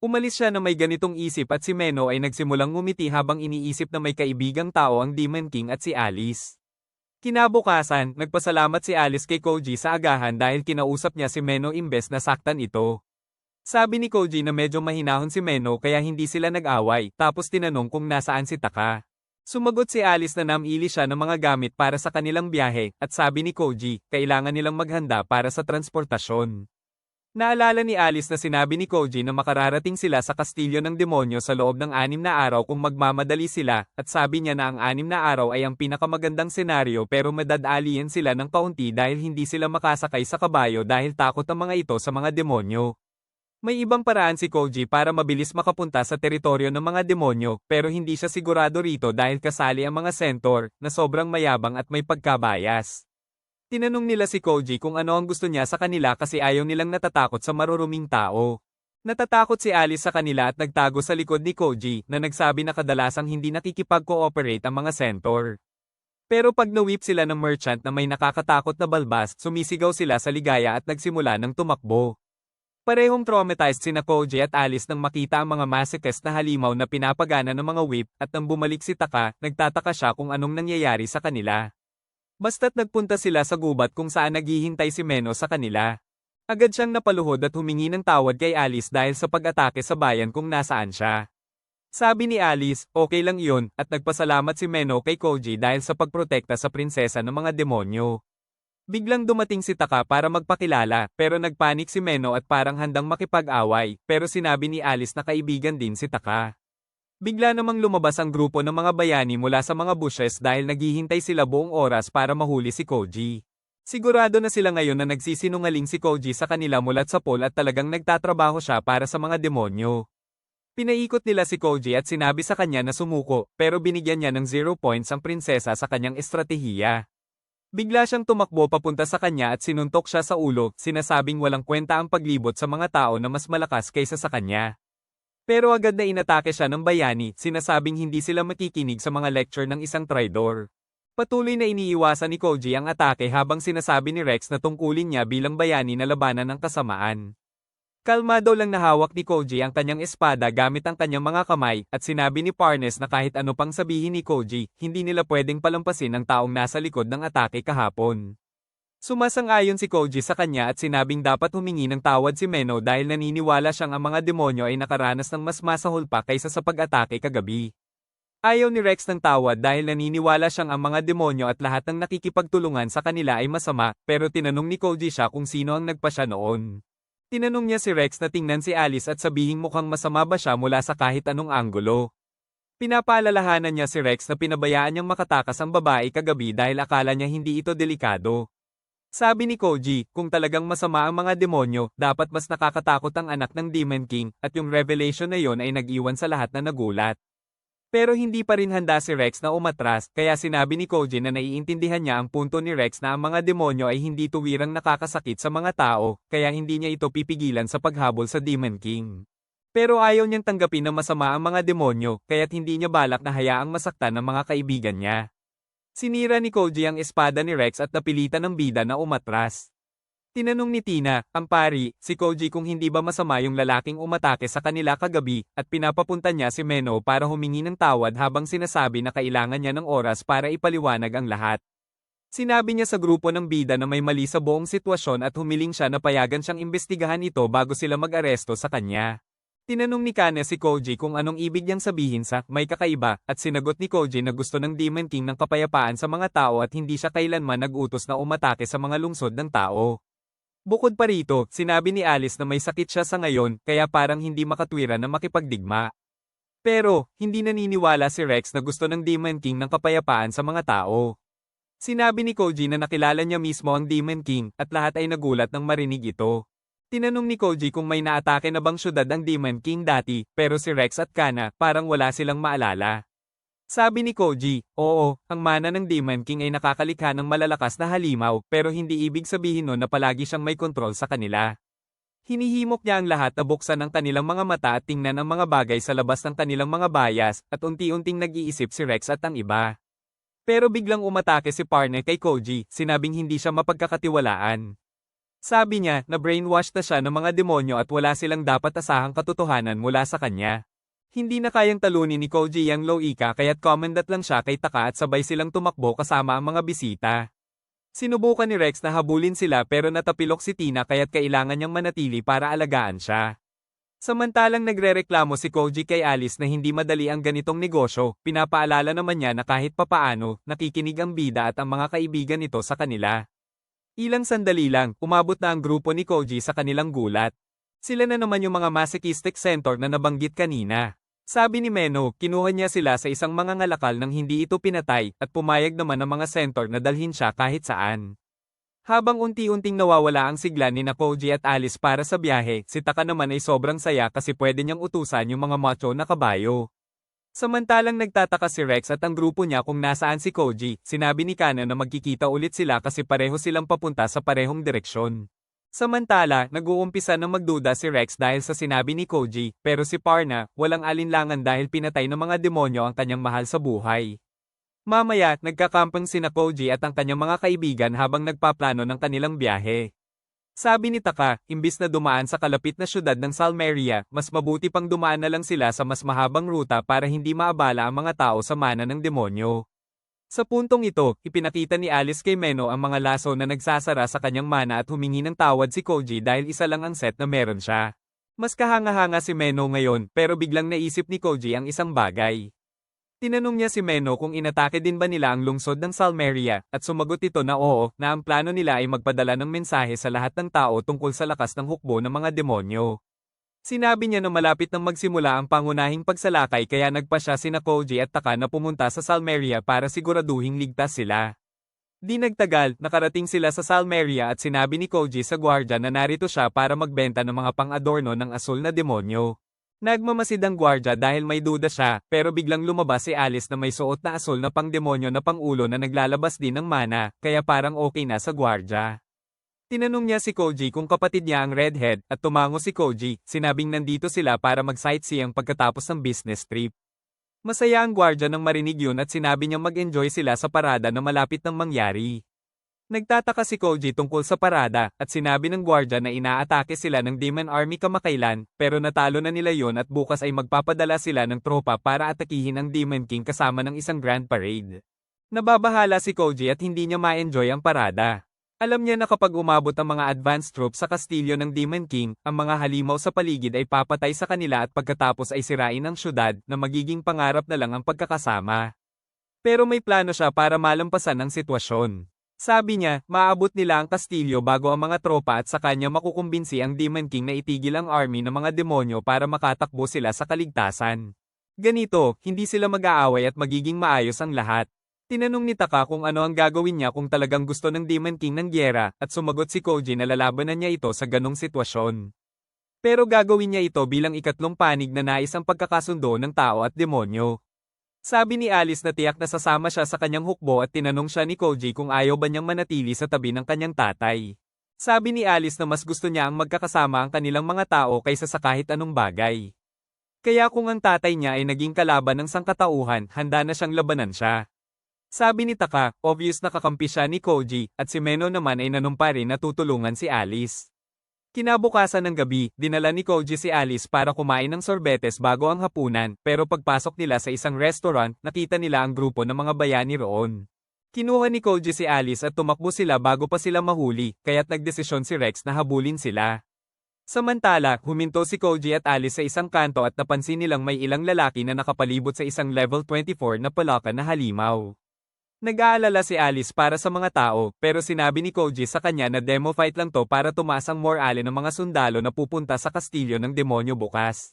Umalis siya na may ganitong isip at si Meno ay nagsimulang ngumiti habang iniisip na may kaibigang tao ang Demon King at si Alice. Kinabukasan, nagpasalamat si Alice kay Koji sa agahan dahil kinausap niya si Meno imbes na saktan ito. Sabi ni Koji na medyo mahinahon si Meno kaya hindi sila nag-away, tapos tinanong kung nasaan si Taka. Sumagot si Alice na namili siya ng mga gamit para sa kanilang biyahe, at sabi ni Koji, kailangan nilang maghanda para sa transportasyon. Naalala ni Alice na sinabi ni Koji na makararating sila sa kastilyo ng demonyo sa loob ng 6 na araw kung magmamadali sila, at sabi niya na ang 6 na araw ay ang pinakamagandang senaryo pero madadalian sila ng kaunti dahil hindi sila makasakay sa kabayo dahil takot ang mga ito sa mga demonyo. May ibang paraan si Koji para mabilis makapunta sa teritoryo ng mga demonyo, pero hindi siya sigurado rito dahil kasali ang mga centaur, na sobrang mayabang at may pagkabayas. Tinanong nila si Koji kung ano ang gusto niya sa kanila kasi ayaw nilang natatakot sa maruruming tao. Natatakot si Alice sa kanila at nagtago sa likod ni Koji, na nagsabi na kadalasang hindi nakikipag-cooperate ang mga centaur. Pero pag na-whip sila ng merchant na may nakakatakot na balbas, sumisigaw sila sa ligaya at nagsimula ng tumakbo. Parehong traumatized sina Koji at Alice nang makita ang mga masochist na halimaw na pinapagana ng mga whip, at nang bumalik si Taka, nagtataka siya kung anong nangyayari sa kanila. Basta't nagpunta sila sa gubat kung saan naghihintay si Meno sa kanila. Agad siyang napaluhod at humingi ng tawad kay Alice dahil sa pag-atake sa bayan kung nasaan siya. Sabi ni Alice, okay lang iyon, at nagpasalamat si Meno kay Koji dahil sa pagprotekta sa prinsesa ng mga demonyo. Biglang dumating si Taka para magpakilala, pero nagpanik si Meno at parang handang makipag-away, pero sinabi ni Alice na kaibigan din si Taka. Bigla namang lumabas ang grupo ng mga bayani mula sa mga bushes dahil naghihintay sila buong oras para mahuli si Koji. Sigurado na sila ngayon na nagsisinungaling si Koji sa kanila mulat sa pool at talagang nagtatrabaho siya para sa mga demonyo. Pinaikot nila si Koji at sinabi sa kanya na sumuko, pero binigyan niya ng 0 points ang prinsesa sa kanyang estratehiya. Bigla siyang tumakbo papunta sa kanya at sinuntok siya sa ulo, sinasabing walang kwenta ang paglibot sa mga tao na mas malakas kaysa sa kanya. Pero agad na inatake siya ng bayani, sinasabing hindi sila makikinig sa mga lecture ng isang traidor. Patuloy na iniiwasan ni Koji ang atake habang sinasabi ni Rex na tungkulin niya bilang bayani na labanan ng kasamaan. Kalmado lang na hawak ni Koji ang kanyang espada gamit ang kanyang mga kamay, at sinabi ni Parnes na kahit ano pang sabihin ni Koji, hindi nila pwedeng palampasin ang taong nasa likod ng atake kahapon. Sumasang-ayon si Koji sa kanya at sinabing dapat humingi ng tawad si Meno dahil naniniwala siyang ang mga demonyo ay nakaranas ng mas masahol pa kaysa sa pag-atake kagabi. Ayaw ni Rex ng tawad dahil naniniwala siyang ang mga demonyo at lahat ng nakikipagtulungan sa kanila ay masama, pero tinanong ni Koji siya kung sino ang nagpasya noon. Tinanong niya si Rex na tingnan si Alice at sabihing mukhang masama ba siya mula sa kahit anong anggulo. Pinapaalalahanan niya si Rex na pinabayaan niyang makatakas ang babae kagabi dahil akala niya hindi ito delikado. Sabi ni Koji, kung talagang masama ang mga demonyo, dapat mas nakakatakot ang anak ng Demon King, at yung revelation na yon ay nag-iwan sa lahat na nagulat. Pero hindi pa rin handa si Rex na umatras, kaya sinabi ni Koji na naiintindihan niya ang punto ni Rex na ang mga demonyo ay hindi tuwirang nakakasakit sa mga tao, kaya hindi niya ito pipigilan sa paghabol sa Demon King. Pero ayaw niyang tanggapin na masama ang mga demonyo, kaya't hindi niya balak na hayaang masaktan ng mga kaibigan niya. Sinira ni Koji ang espada ni Rex at napilitan ng bida na umatras. Tinanong ni Tina, ang pari, si Koji kung hindi ba masama yung lalaking umatake sa kanila kagabi, at pinapapunta niya si Meno para humingi ng tawad habang sinasabi na kailangan niya ng oras para ipaliwanag ang lahat. Sinabi niya sa grupo ng bida na may mali sa buong sitwasyon at humiling siya na payagan siyang imbestigahan ito bago sila mag-aresto sa kanya. Tinanong ni Kane si Koji kung anong ibig niyang sabihin sa may kakaiba, at sinagot ni Koji na gusto ng Demon King ng kapayapaan sa mga tao at hindi siya kailanman nag-utos na umatake sa mga lungsod ng tao. Bukod pa rito, sinabi ni Alice na may sakit siya sa ngayon, kaya parang hindi makatwiran na makipagdigma. Pero, hindi naniniwala si Rex na gusto ng Demon King ng kapayapaan sa mga tao. Sinabi ni Koji na nakilala niya mismo ang Demon King, at lahat ay nagulat nang marinig ito. Tinanong ni Koji kung may naatake na bang syudad ang Demon King dati, pero si Rex at Kana, parang wala silang maalala. Sabi ni Koji, oo, ang mana ng Demon King ay nakakalikha ng malalakas na halimaw, pero hindi ibig sabihin nun na palagi siyang may kontrol sa kanila. Hinihimok niya ang lahat na buksan ang kanilang mga mata at tingnan ang mga bagay sa labas ng kanilang mga bias, at unti-unting nag-iisip si Rex at ang iba. Pero biglang umatake si partner kay Koji, sinabing hindi siya mapagkakatiwalaan. Sabi niya na brainwash na siya ng mga demonyo at wala silang dapat asahang katotohanan mula sa kanya. Hindi na kayang talunin ni Koji ang Loika kaya't commendat lang siya kay Taka at sabay silang tumakbo kasama ang mga bisita. Sinubukan ni Rex na habulin sila pero natapilok si Tina kaya't kailangan niyang manatili para alagaan siya. Samantalang nagrereklamo si Koji kay Alice na hindi madali ang ganitong negosyo, pinapaalala naman niya na kahit papaano, nakikinig ang bida at ang mga kaibigan nito sa kanila. Ilang sandali lang, umabot na ang grupo ni Koji sa kanilang gulat. Sila na naman yung mga masochistic centaur na nabanggit kanina. Sabi ni Meno, kinuha niya sila sa isang mga ngalakal nang hindi ito pinatay, at pumayag naman ang mga centaur na dalhin siya kahit saan. Habang unti-unting nawawala ang sigla ni Koji at Alice para sa biyahe, si Taka naman ay sobrang saya kasi pwede niyang utusan yung mga macho na kabayo. Samantalang nagtataka si Rex at ang grupo niya kung nasaan si Koji, sinabi ni Kana na magkikita ulit sila kasi pareho silang papunta sa parehong direksyon. Samantala, nag-uumpisa ng magduda si Rex dahil sa sinabi ni Koji, pero si Parna, walang alinlangan dahil pinatay ng mga demonyo ang kanyang mahal sa buhay. Mamaya, nagkakampang sina Koji at ang kanyang mga kaibigan habang nagpaplano ng kanilang biyahe. Sabi ni Taka, imbis na dumaan sa kalapit na syudad ng Salmeria, mas mabuti pang dumaan na lang sila sa mas mahabang ruta para hindi maabala ang mga tao sa mana ng demonyo. Sa puntong ito, ipinakita ni Alice kay Meno ang mga laso na nagsasara sa kanyang mana at humingi ng tawad si Koji dahil isa lang ang set na meron siya. Mas kahanga-hanga si Meno ngayon, pero biglang naisip ni Koji ang isang bagay. Tinanong niya si Meno kung inatake din ba nila ang lungsod ng Salmeria, at sumagot ito na oo, na ang plano nila ay magpadala ng mensahe sa lahat ng tao tungkol sa lakas ng hukbo ng mga demonyo. Sinabi niya na malapit nang magsimula ang pangunahing pagsalakay kaya nagpa siya sina Koji at Taka na pumunta sa Salmeria para siguraduhing ligtas sila. Di nagtagal, nakarating sila sa Salmeria at sinabi ni Koji sa gwardya na narito siya para magbenta ng mga pang-adorno ng asul na demonyo. Nagmamasid ang gwardya dahil may duda siya, pero biglang lumabas si Alice na may suot na asul na pang-demonyo na pang-ulo na naglalabas din ng mana, kaya parang okay na sa gwardya. Tinanong niya si Koji kung kapatid niya ang redhead, at tumango si Koji, sinabing nandito sila para mag-sightseeing pagkatapos ng business trip. Masaya ang gwardya nang marinig yun at sinabi niyang mag-enjoy sila sa parada na malapit nang mangyari. Nagtataka si Koji tungkol sa parada, at sinabi ng gwardya na inaatake sila ng Demon Army kamakailan, pero natalo na nila yon at bukas ay magpapadala sila ng tropa para atakihin ang Demon King kasama ng isang grand parade. Nababahala si Koji at hindi niya ma-enjoy ang parada. Alam niya na kapag umabot ang mga advanced troops sa kastilyo ng Demon King, ang mga halimaw sa paligid ay papatay sa kanila at pagkatapos ay sirain ang syudad na magiging pangarap na lang ang pagkakasama. Pero may plano siya para malampasan ang sitwasyon. Sabi niya, maaabot nila ang kastilyo bago ang mga tropa at sa kanya makukumbinsi ang Demon King na itigil ang army ng mga demonyo para makatakbo sila sa kaligtasan. Ganito, hindi sila mag-aaway at magiging maayos ang lahat. Tinanong ni Taka kung ano ang gagawin niya kung talagang gusto ng Demon King ng gyera, at sumagot si Koji na lalabanan niya ito sa ganong sitwasyon. Pero gagawin niya ito bilang ikatlong panig na nais ang pagkakasundo ng tao at demonyo. Sabi ni Alice na tiyak na sasama siya sa kanyang hukbo at tinanong siya ni Koji kung ayaw ba niyang manatili sa tabi ng kanyang tatay. Sabi ni Alice na mas gusto niya ang magkakasama ang kanilang mga tao kaysa sa kahit anong bagay. Kaya kung ang tatay niya ay naging kalaban ng sangkatauhan, handa na siyang labanan siya. Sabi ni Taka, obvious na kakampi siya ni Koji, at si Meno naman ay nanumpa rin na tutulungan si Alice. Kinabukasan ng gabi, dinala ni Koji si Alice para kumain ng sorbetes bago ang hapunan, pero pagpasok nila sa isang restaurant, nakita nila ang grupo ng mga bayani roon. Kinuha ni Koji si Alice at tumakbo sila bago pa sila mahuli, kaya't nagdesisyon si Rex na habulin sila. Samantala, huminto si Koji at Alice sa isang kanto at napansin nilang may ilang lalaki na nakapalibot sa isang level 24 na palaka na halimaw. Nag-aalala si Alice para sa mga tao, pero sinabi ni Koji sa kanya na demo fight lang to para tumaas ang morale ng mga sundalo na pupunta sa kastilyo ng demonyo bukas.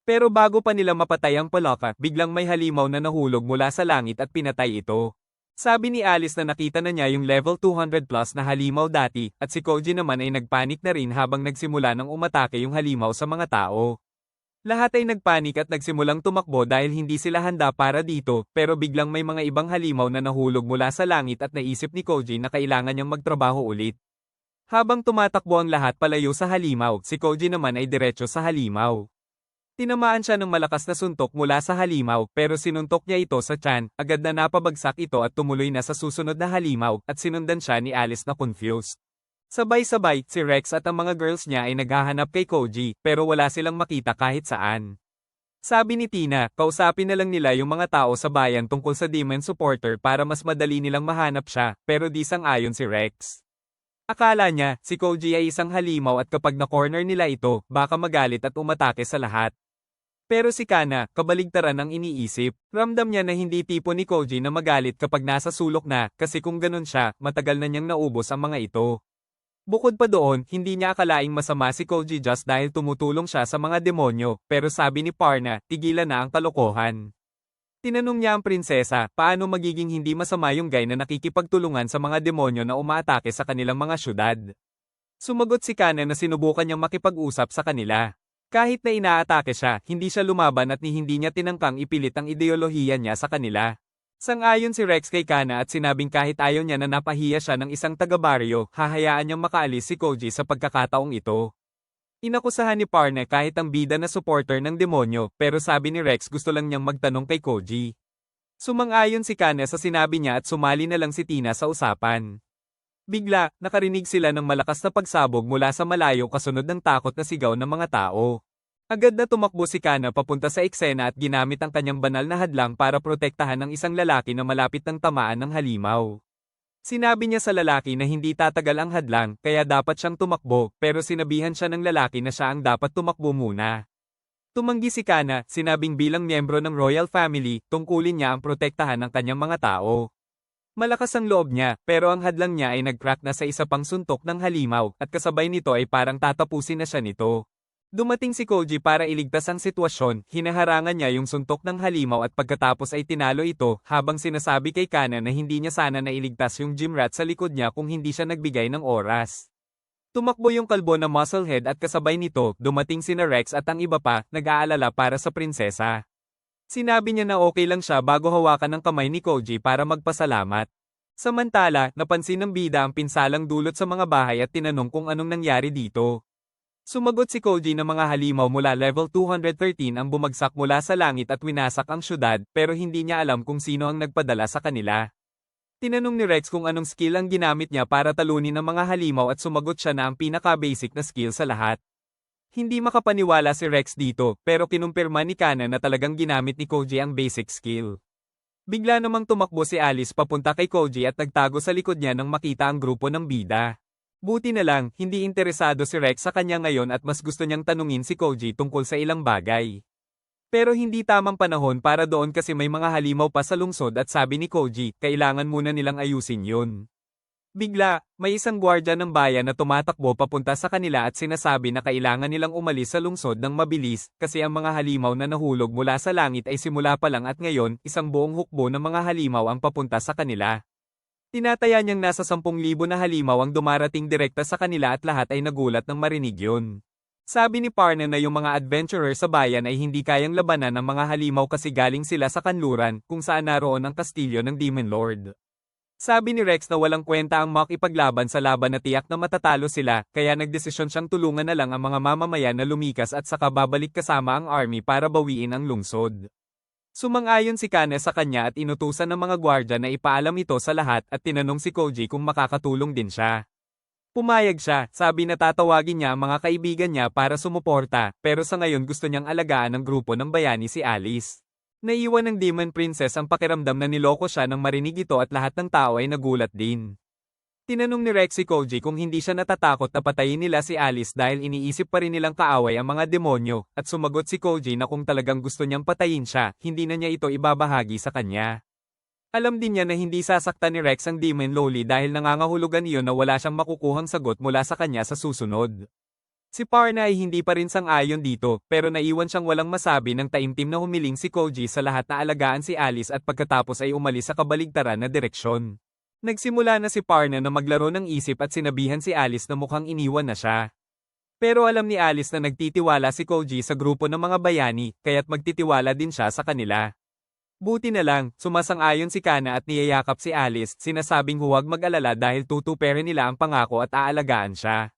Pero bago pa nila mapatay ang palaka, biglang may halimaw na nahulog mula sa langit at pinatay ito. Sabi ni Alice na nakita na niya yung level 200 plus na halimaw dati, at si Koji naman ay nagpanik na rin habang nagsimula ng umatake yung halimaw sa mga tao. Lahat ay nagpanik at nagsimulang tumakbo dahil hindi sila handa para dito, pero biglang may mga ibang halimaw na nahulog mula sa langit at naisip ni Koji na kailangan niyang magtrabaho ulit. Habang tumatakbo ang lahat palayo sa halimaw, si Koji naman ay diretso sa halimaw. Tinamaan siya ng malakas na suntok mula sa halimaw, pero sinuntok niya ito sa tiyan, agad na napabagsak ito at tumuloy na sa susunod na halimaw, at sinundan siya ni Alice na confused. Sabay-sabay, si Rex at ang mga girls niya ay naghahanap kay Koji, pero wala silang makita kahit saan. Sabi ni Tina, kausapin na lang nila yung mga tao sa bayan tungkol sa Demon Supporter para mas madali nilang mahanap siya, pero di sang-ayon si Rex. Akala niya, si Koji ay isang halimaw at kapag na-corner nila ito, baka magalit at umatake sa lahat. Pero si Kana, kabaligtaran ang iniisip. Ramdam niya na hindi tipo ni Koji na magalit kapag nasa sulok na, kasi kung ganun siya, matagal na niyang naubos ang mga ito. Bukod pa doon, hindi niya akalaing masama si Koji just dahil tumutulong siya sa mga demonyo, pero sabi ni Parna, tigilan na ang kalokohan. Tinanong niya ang prinsesa, paano magiging hindi masama yung guy na nakikipagtulungan sa mga demonyo na umaatake sa kanilang mga syudad. Sumagot si Kana na sinubukan niyang makipag-usap sa kanila. Kahit na inaatake siya, hindi siya lumaban at hindi niya tinangkang ipilit ang ideolohiya niya sa kanila. Sang-ayon si Rex kay Kana at sinabing kahit ayaw niya na napahiya siya ng isang taga-baryo, hahayaan niyang makaalis si Koji sa pagkakataong ito. Inakusahan ni Parna kahit ang bida na supporter ng demonyo, pero sabi ni Rex gusto lang niyang magtanong kay Koji. Sumang-ayon si Kana sa sinabi niya at sumali na lang si Tina sa usapan. Bigla, nakarinig sila ng malakas na pagsabog mula sa malayo kasunod ng takot na sigaw ng mga tao. Agad na tumakbo si Kana papunta sa eksena at ginamit ang kanyang banal na hadlang para protektahan ang isang lalaki na malapit ng tamaan ng halimaw. Sinabi niya sa lalaki na hindi tatagal ang hadlang, kaya dapat siyang tumakbo, pero sinabihan siya ng lalaki na siya ang dapat tumakbo muna. Tumanggi si Kana, sinabing bilang miyembro ng royal family, tungkulin niya ang protektahan ng kanyang mga tao. Malakas ang loob niya, pero ang hadlang niya ay nag-crack na sa isa pang suntok ng halimaw, at kasabay nito ay parang tatapusin na siya nito. Dumating si Koji para iligtas ang sitwasyon, hinaharangan niya yung suntok ng halimaw at pagkatapos ay tinalo ito, habang sinasabi kay Kana na hindi niya sana nailigtas yung gym rat sa likod niya kung hindi siya nagbigay ng oras. Tumakbo yung kalbo na musclehead at kasabay nito, dumating sina Rex at ang iba pa, nag-aalala para sa prinsesa. Sinabi niya na okay lang siya bago hawakan ng kamay ni Koji para magpasalamat. Samantala, napansin ng bida ang pinsalang dulot sa mga bahay at tinanong kung anong nangyari dito. Sumagot si Koji na mga halimaw mula level 213 ang bumagsak mula sa langit at winasak ang syudad, pero hindi niya alam kung sino ang nagpadala sa kanila. Tinanong ni Rex kung anong skill ang ginamit niya para talunin ang mga halimaw at sumagot siya na ang pinaka-basic na skill sa lahat. Hindi makapaniwala si Rex dito, pero kinumpirma ni Kana na talagang ginamit ni Koji ang basic skill. Bigla namang tumakbo si Alice papunta kay Koji at nagtago sa likod niya nang makita ang grupo ng bida. Buti na lang, hindi interesado si Rex sa kanya ngayon at mas gusto niyang tanungin si Koji tungkol sa ilang bagay. Pero hindi tamang panahon para doon kasi may mga halimaw pa sa lungsod at sabi ni Koji, kailangan muna nilang ayusin yun. Bigla, may isang gwardya ng bayan na tumatakbo papunta sa kanila at sinasabi na kailangan nilang umalis sa lungsod ng mabilis kasi ang mga halimaw na nahulog mula sa langit ay simula pa lang at ngayon, isang buong hukbo ng mga halimaw ang papunta sa kanila. Tinataya niyang nasa 10,000 na halimaw ang dumarating direkta sa kanila at lahat ay nagulat nang marinig yun. Sabi ni Parna na yung mga adventurer sa bayan ay hindi kayang labanan ng mga halimaw kasi galing sila sa kanluran kung saan naroon ang kastilyo ng Demon Lord. Sabi ni Rex na walang kwenta ang makipaglaban sa laban na tiyak na matatalo sila, kaya nagdesisyon siyang tulungan na lang ang mga mamamayan na lumikas at saka babalik kasama ang army para bawiin ang lungsod. Sumang-ayon si Kana sa kanya at inutusan ng mga gwardya na ipaalam ito sa lahat at tinanong si Koji kung makakatulong din siya. Pumayag siya, sabi na tatawagin niya ang mga kaibigan niya para sumuporta, pero sa ngayon gusto niyang alagaan ng grupo ng bayani si Alice. Naiwan ng Demon Princess ang pakiramdam na niloko siya nang marinig ito at lahat ng tao ay nagulat din. Tinanong ni Rex si Koji kung hindi siya natatakot na patayin nila si Alice dahil iniisip pa rin nilang kaaway ang mga demonyo, at sumagot si Koji na kung talagang gusto niyang patayin siya, hindi na niya ito ibabahagi sa kanya. Alam din niya na hindi sasaktan ni Rex ang Demon Loli dahil nangangahulugan iyon na wala siyang makukuhang sagot mula sa kanya sa susunod. Si Parna ay hindi pa rin sang-ayon dito, pero naiwan siyang walang masabi nang taimtim na humiling si Koji sa lahat na alagaan si Alice at pagkatapos ay umalis sa kabaligtaran na direksyon. Nagsimula na si Parna na maglaro ng isip at sinabihan si Alice na mukhang iniwan na siya. Pero alam ni Alice na nagtitiwala si Koji sa grupo ng mga bayani, kaya't magtitiwala din siya sa kanila. Buti na lang, sumasang-ayon si Kana at niyayakap si Alice, sinasabing huwag mag-alala dahil tutuperin nila ang pangako at aalagaan siya.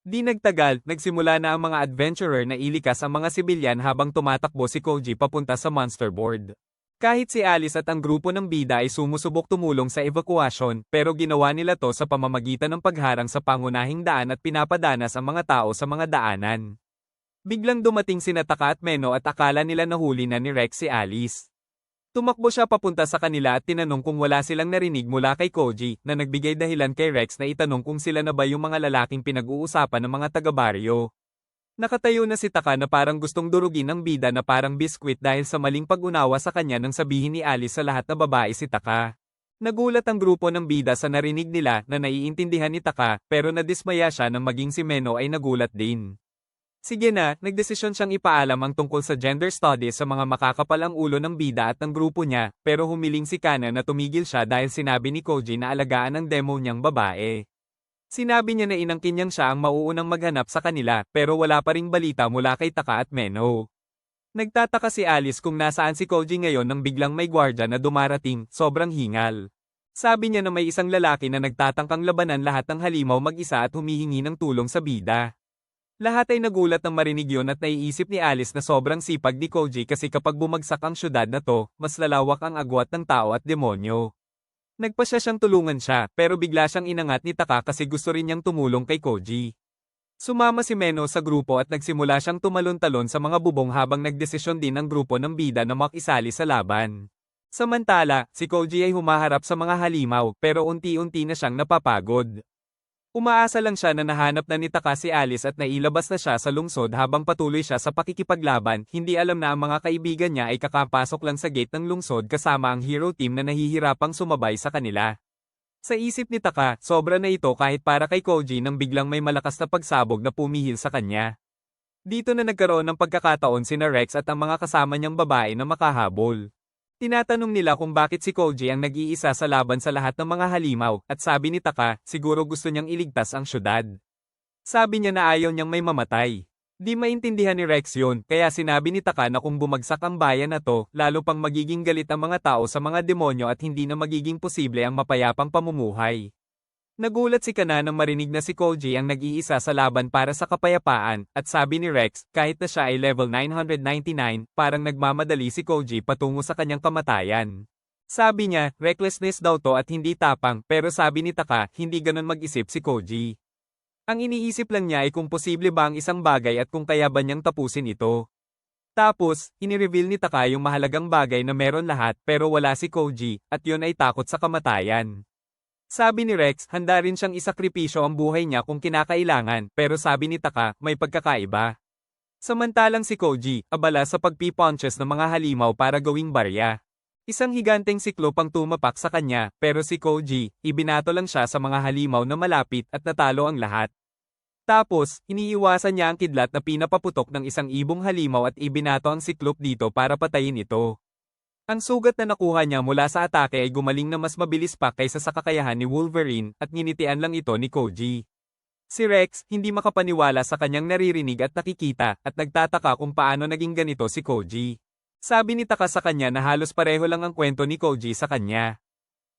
Di nagtagal, nagsimula na ang mga adventurer na ilikas ang mga sibilyan habang tumatakbo si Koji papunta sa monster board. Kahit si Alice at ang grupo ng bida ay sumusubok tumulong sa evakuasyon, pero ginawa nila to sa pamamagitan ng pagharang sa pangunahing daan at pinapadanas ang mga tao sa mga daanan. Biglang dumating sina Taka at Meno at akala nila nahuli na ni Rex si Alice. Tumakbo siya papunta sa kanila at tinanong kung wala silang narinig mula kay Koji, na nagbigay dahilan kay Rex na itanong kung sila na ba yung mga lalaking pinag-uusapan ng mga taga-baryo. Nakatayo na si Taka na parang gustong durugin ng bida na parang biskwit dahil sa maling pag-unawa sa kanya nang sabihin ni Alice sa lahat na babae si Taka. Nagulat ang grupo ng bida sa narinig nila na naiintindihan ni Taka, pero nadismaya siya nang maging si Meno ay nagulat din. Sige na, nagdesisyon siyang ipaalam ang tungkol sa gender studies sa mga makakapalang ulo ng bida at ng grupo niya, pero humiling si Kana na tumigil siya dahil sinabi ni Koji na alagaan ang demo niyang babae. Sinabi niya na inangkin niyang siya ang mauunang maghanap sa kanila, pero wala pa ring balita mula kay Taka at Meno. Nagtataka si Alice kung nasaan si Koji ngayon nang biglang may gwardya na dumarating, sobrang hingal. Sabi niya na may isang lalaki na nagtatangkang labanan lahat ng halimaw mag-isa at humihingi ng tulong sa bida. Lahat ay nagulat nang marinig yon at naiisip ni Alice na sobrang sipag ni Koji kasi kapag bumagsak ang syudad na to, mas lalawak ang agwat ng tao at demonyo. Nagpasya siyang tulungan siya, pero bigla siyang inangat ni Taka kasi gusto rin niyang tumulong kay Koji. Sumama si Meno sa grupo at nagsimula siyang tumalon-talon sa mga bubong habang nagdesisyon din ang grupo ng bida na makisali sa laban. Samantala, si Koji ay humaharap sa mga halimaw, pero unti-unti na siyang napapagod. Umaasa lang siya na nahanap na ni Taka si Alice at nailabas na siya sa lungsod habang patuloy siya sa pakikipaglaban, hindi alam na ang mga kaibigan niya ay kakapasok lang sa gate ng lungsod kasama ang hero team na nahihirapang sumabay sa kanila. Sa isip ni Taka, sobra na ito kahit para kay Koji nang biglang may malakas na pagsabog na pumihil sa kanya. Dito na nagkaroon ng pagkakataon sina Rex at ang mga kasama niyang babae na makahabol. Tinatanong nila kung bakit si Koji ang nag-iisa sa laban sa lahat ng mga halimaw, at sabi ni Taka, siguro gusto niyang iligtas ang syudad. Sabi niya na ayaw niyang may mamatay. Di maintindihan ni Rex yun, kaya sinabi ni Taka na kung bumagsak ang bayan na to, lalo pang magiging galit ang mga tao sa mga demonyo at hindi na magiging posible ang mapayapang pamumuhay. Nagulat si Kana nang marinig na si Koji ang nag-iisa sa laban para sa kapayapaan, at sabi ni Rex, kahit na siya ay level 999, parang nagmamadali si Koji patungo sa kanyang kamatayan. Sabi niya, recklessness daw to at hindi tapang, pero sabi ni Taka, hindi ganun mag-isip si Koji. Ang iniisip lang niya ay kung posible ba ang isang bagay at kung kaya ba niyang tapusin ito. Tapos, inireveal ni Taka yung mahalagang bagay na meron lahat pero wala si Koji, at yun ay takot sa kamatayan. Sabi ni Rex, handa rin siyang isakripisyo ang buhay niya kung kinakailangan, pero sabi ni Taka, may pagkakaiba. Samantalang si Koji, abala sa pagpipunches ng mga halimaw para gawing barya. Isang higanteng siklop ang tumapak sa kanya, pero si Koji, ibinato lang siya sa mga halimaw na malapit at natalo ang lahat. Tapos, iniiwasan niya ang kidlat na pinapaputok ng isang ibong halimaw at ibinato ang siklop dito para patayin ito. Ang sugat na nakuha niya mula sa atake ay gumaling na mas mabilis pa kaysa sa kakayahan ni Wolverine at nginitian lang ito ni Koji. Si Rex, hindi makapaniwala sa kanyang naririnig at nakikita, at nagtataka kung paano naging ganito si Koji. Sabi ni Taka sa kanya na halos pareho lang ang kwento ni Koji sa kanya.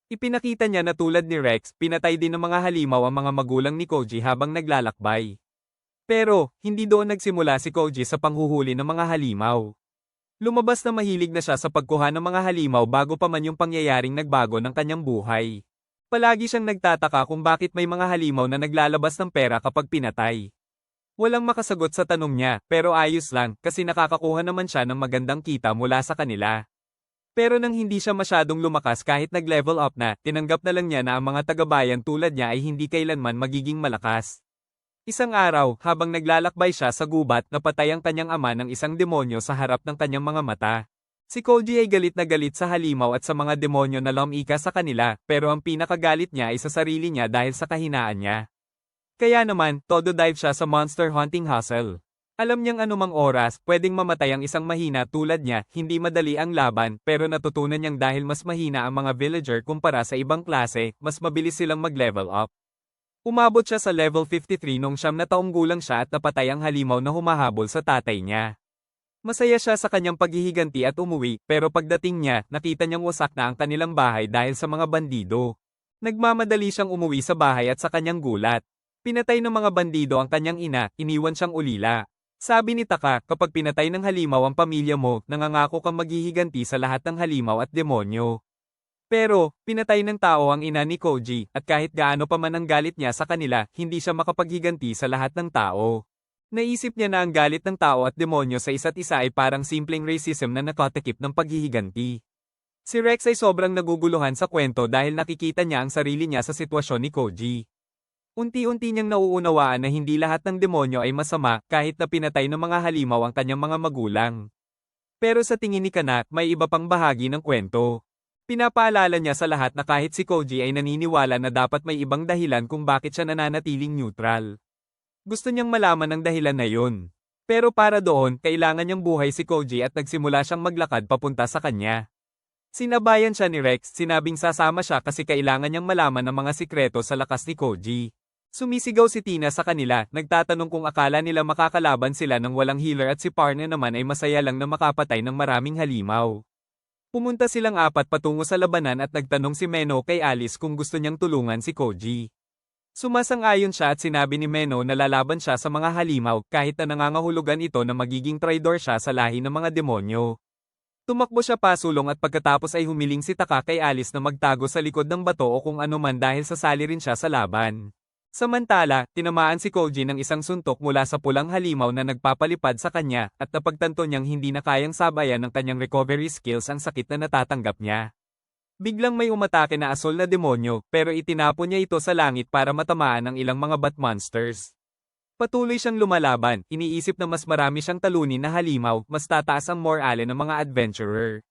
Ipinakita niya na tulad ni Rex, pinatay din ng mga halimaw ang mga magulang ni Koji habang naglalakbay. Pero, hindi doon nagsimula si Koji sa panghuhuli ng mga halimaw. Lumabas na mahilig na siya sa pagkuha ng mga halimaw bago pa man yung pangyayaring nagbago ng kanyang buhay. Palagi siyang nagtataka kung bakit may mga halimaw na naglalabas ng pera kapag pinatay. Walang makasagot sa tanong niya, pero ayos lang kasi nakakakuha naman siya ng magandang kita mula sa kanila. Pero nang hindi siya masyadong lumakas kahit nag-level up na, tinanggap na lang niya na ang mga taga-bayan tulad niya ay hindi kailanman magiging malakas. Isang araw, habang naglalakbay siya sa gubat, napatay ang kanyang ama ng isang demonyo sa harap ng kanyang mga mata. Si Koji ay galit na galit sa halimaw at sa mga demonyo na lumika sa kanila, pero ang pinakagalit niya ay sa sarili niya dahil sa kahinaan niya. Kaya naman, todo dive siya sa monster hunting hustle. Alam niyang anumang oras, pwedeng mamatay ang isang mahina tulad niya, hindi madali ang laban, pero natutunan niyang dahil mas mahina ang mga villager kumpara sa ibang klase, mas mabilis silang mag-level up. Umabot siya sa level 53 nung 9 gulang siya at napatay ang halimaw na humahabol sa tatay niya. Masaya siya sa kanyang paghihiganti at umuwi, pero pagdating niya, nakita niyang wasak na ang kanilang bahay dahil sa mga bandido. Nagmamadali siyang umuwi sa bahay at sa kanyang gulat. Pinatay ng mga bandido ang kanyang ina, iniwan siyang ulila. Sabi ni Taka, kapag pinatay ng halimaw ang pamilya mo, nangangako kang maghihiganti sa lahat ng halimaw at demonyo. Pero, pinatay ng tao ang ina ni Koji, at kahit gaano pa man ang galit niya sa kanila, hindi siya makapaghiganti sa lahat ng tao. Naisip niya na ang galit ng tao at demonyo sa isa't isa ay parang simpleng racism na nakatakip ng paghihiganti. Si Rex ay sobrang naguguluhan sa kwento dahil nakikita niya ang sarili niya sa sitwasyon ni Koji. Unti-unti niyang nauunawaan na hindi lahat ng demonyo ay masama kahit na pinatay ng mga halimaw ang kanyang mga magulang. Pero sa tingin ni Kana, may iba pang bahagi ng kwento. Pinapaalala niya sa lahat na kahit si Koji ay naniniwala na dapat may ibang dahilan kung bakit siya nananatiling neutral. Gusto niyang malaman ang dahilan na yun. Pero para doon, kailangan niyang buhay si Koji at nagsimula siyang maglakad papunta sa kanya. Sinabayan siya ni Rex, sinabing sasama siya kasi kailangan niyang malaman ang mga sikreto sa lakas ni Koji. Sumisigaw si Tina sa kanila, nagtatanong kung akala nila makakalaban sila ng walang healer at si Parna naman ay masaya lang na makapatay ng maraming halimaw. Pumunta silang apat patungo sa labanan at nagtanong si Meno kay Alice kung gusto niyang tulungan si Koji. Sumasang-ayon siya at sinabi ni Meno na lalaban siya sa mga halimaw kahit na nangangahulugan ito na magiging traidor siya sa lahi ng mga demonyo. Tumakbo siya pasulong at pagkatapos ay humiling si Taka kay Alice na magtago sa likod ng bato o kung ano man dahil sasali rin siya sa laban. Samantala, tinamaan si Koji ng isang suntok mula sa pulang halimaw na nagpapalipad sa kanya at napagtanto niyang hindi na kayang sabayan ng kanyang recovery skills ang sakit na natatanggap niya. Biglang may umatake na asol na demonyo pero itinapon niya ito sa langit para matamaan ng ilang mga bat monsters. Patuloy siyang lumalaban, iniisip na mas marami siyang talunin na halimaw, mas tataas ang morale ng mga adventurer.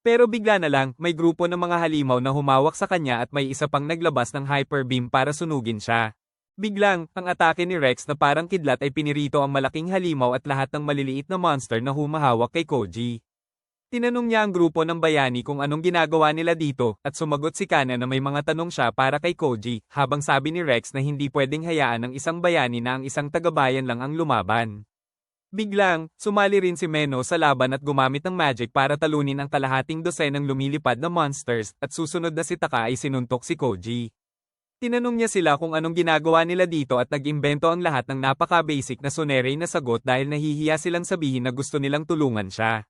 Pero bigla na lang, may grupo ng mga halimaw na humawak sa kanya at may isa pang naglabas ng hyper beam para sunugin siya. Biglang, ang atake ni Rex na parang kidlat ay pinirito ang malaking halimaw at lahat ng maliliit na monster na humahawak kay Koji. Tinanong niya ang grupo ng bayani kung anong ginagawa nila dito, at sumagot si Kana na may mga tanong siya para kay Koji, habang sabi ni Rex na hindi pwedeng hayaan ng isang bayani na ang isang tagabayan lang ang lumaban. Biglang, sumali rin si Meno sa laban at gumamit ng magic para talunin ang kalahating dosenang lumilipad na monsters, at susunod na si Taka ay sinuntok si Koji. Tinanong niya sila kung anong ginagawa nila dito at nag-imbento ang lahat ng napaka-basic na sonerey na sagot dahil nahihiya silang sabihin na gusto nilang tulungan siya.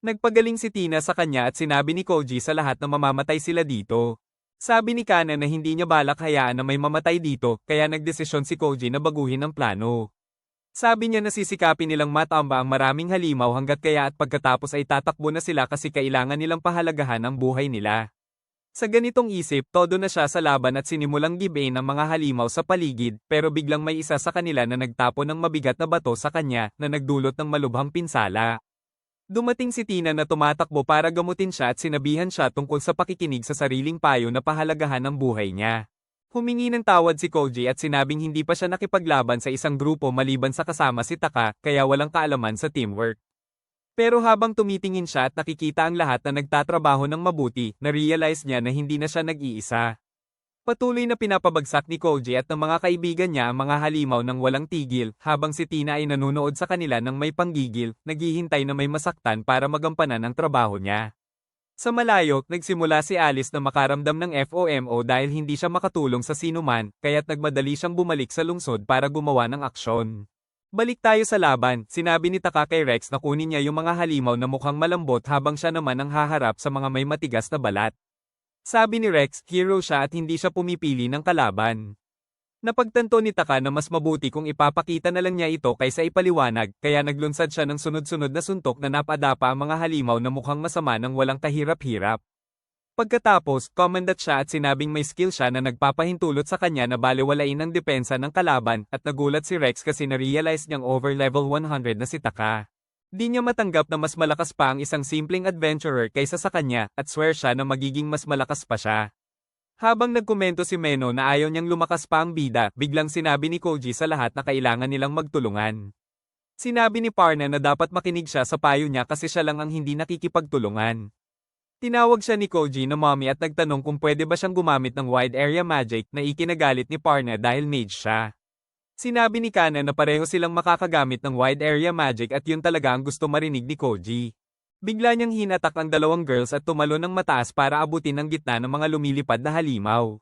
Nagpagaling si Tina sa kanya at sinabi ni Koji sa lahat na mamamatay sila dito. Sabi ni Kana na hindi niya balak hayaan na may mamatay dito, kaya nagdesisyon si Koji na baguhin ang plano. Sabi niya na sisikapin nilang matamba ang maraming halimaw hanggat kaya at pagkatapos ay tatakbo na sila kasi kailangan nilang pahalagahan ang buhay nila. Sa ganitong isip, todo na siya sa laban at sinimulang gibain ang mga halimaw sa paligid, pero biglang may isa sa kanila na nagtapon ng mabigat na bato sa kanya na nagdulot ng malubhang pinsala. Dumating si Tina na tumatakbo para gamutin siya at sinabihan siya tungkol sa pakikinig sa sariling payo na pahalagahan ang buhay niya. Humingi ng tawad si Koji at sinabing hindi pa siya nakipaglaban sa isang grupo maliban sa kasama si Taka, kaya walang kaalaman sa teamwork. Pero habang tumitingin siya at nakikita ang lahat na nagtatrabaho ng mabuti, na-realize niya na hindi na siya nag-iisa. Patuloy na pinapabagsak ni Koji at ng mga kaibigan niya ang mga halimaw ng walang tigil, habang si Tina ay nanunood sa kanila ng may panggigil, naghihintay na may masaktan para magampanan ang trabaho niya. Sa malayo, nagsimula si Alice na makaramdam ng FOMO dahil hindi siya makatulong sa sinuman, kaya't nagmadali siyang bumalik sa lungsod para gumawa ng aksyon. Balik tayo sa laban, sinabi ni Taka kay Rex na kunin niya yung mga halimaw na mukhang malambot habang siya naman ang haharap sa mga may matigas na balat. Sabi ni Rex, hero siya at hindi siya pumipili ng kalaban. Napagtanto ni Taka na mas mabuti kung ipapakita na lang niya ito kaysa ipaliwanag, kaya naglunsad siya ng sunod-sunod na suntok na napadapa ang mga halimaw na mukhang masama ng walang kahirap-hirap. Pagkatapos, commandant siya at sinabing may skill siya na nagpapahintulot sa kanya na balewalain ang depensa ng kalaban, at nagulat si Rex kasi na-realize niyang over level 100 na si Taka. Di niya matanggap na mas malakas pa ang isang simpleng adventurer kaysa sa kanya, at swear siya na magiging mas malakas pa siya. Habang nagkomento si Meno na ayaw niyang lumakas pa ang bida, biglang sinabi ni Koji sa lahat na kailangan nilang magtulungan. Sinabi ni Parna na dapat makinig siya sa payo niya kasi siya lang ang hindi nakikipagtulungan. Tinawag siya ni Koji na mommy at nagtanong kung pwede ba siyang gumamit ng wide area magic na ikinagalit ni Parna dahil mage siya. Sinabi ni Kana na pareho silang makakagamit ng wide area magic at yun talaga ang gusto marinig ni Koji. Bigla niyang hinatak ang dalawang girls at tumalon ng mataas para abutin ang gitna ng mga lumilipad na halimaw.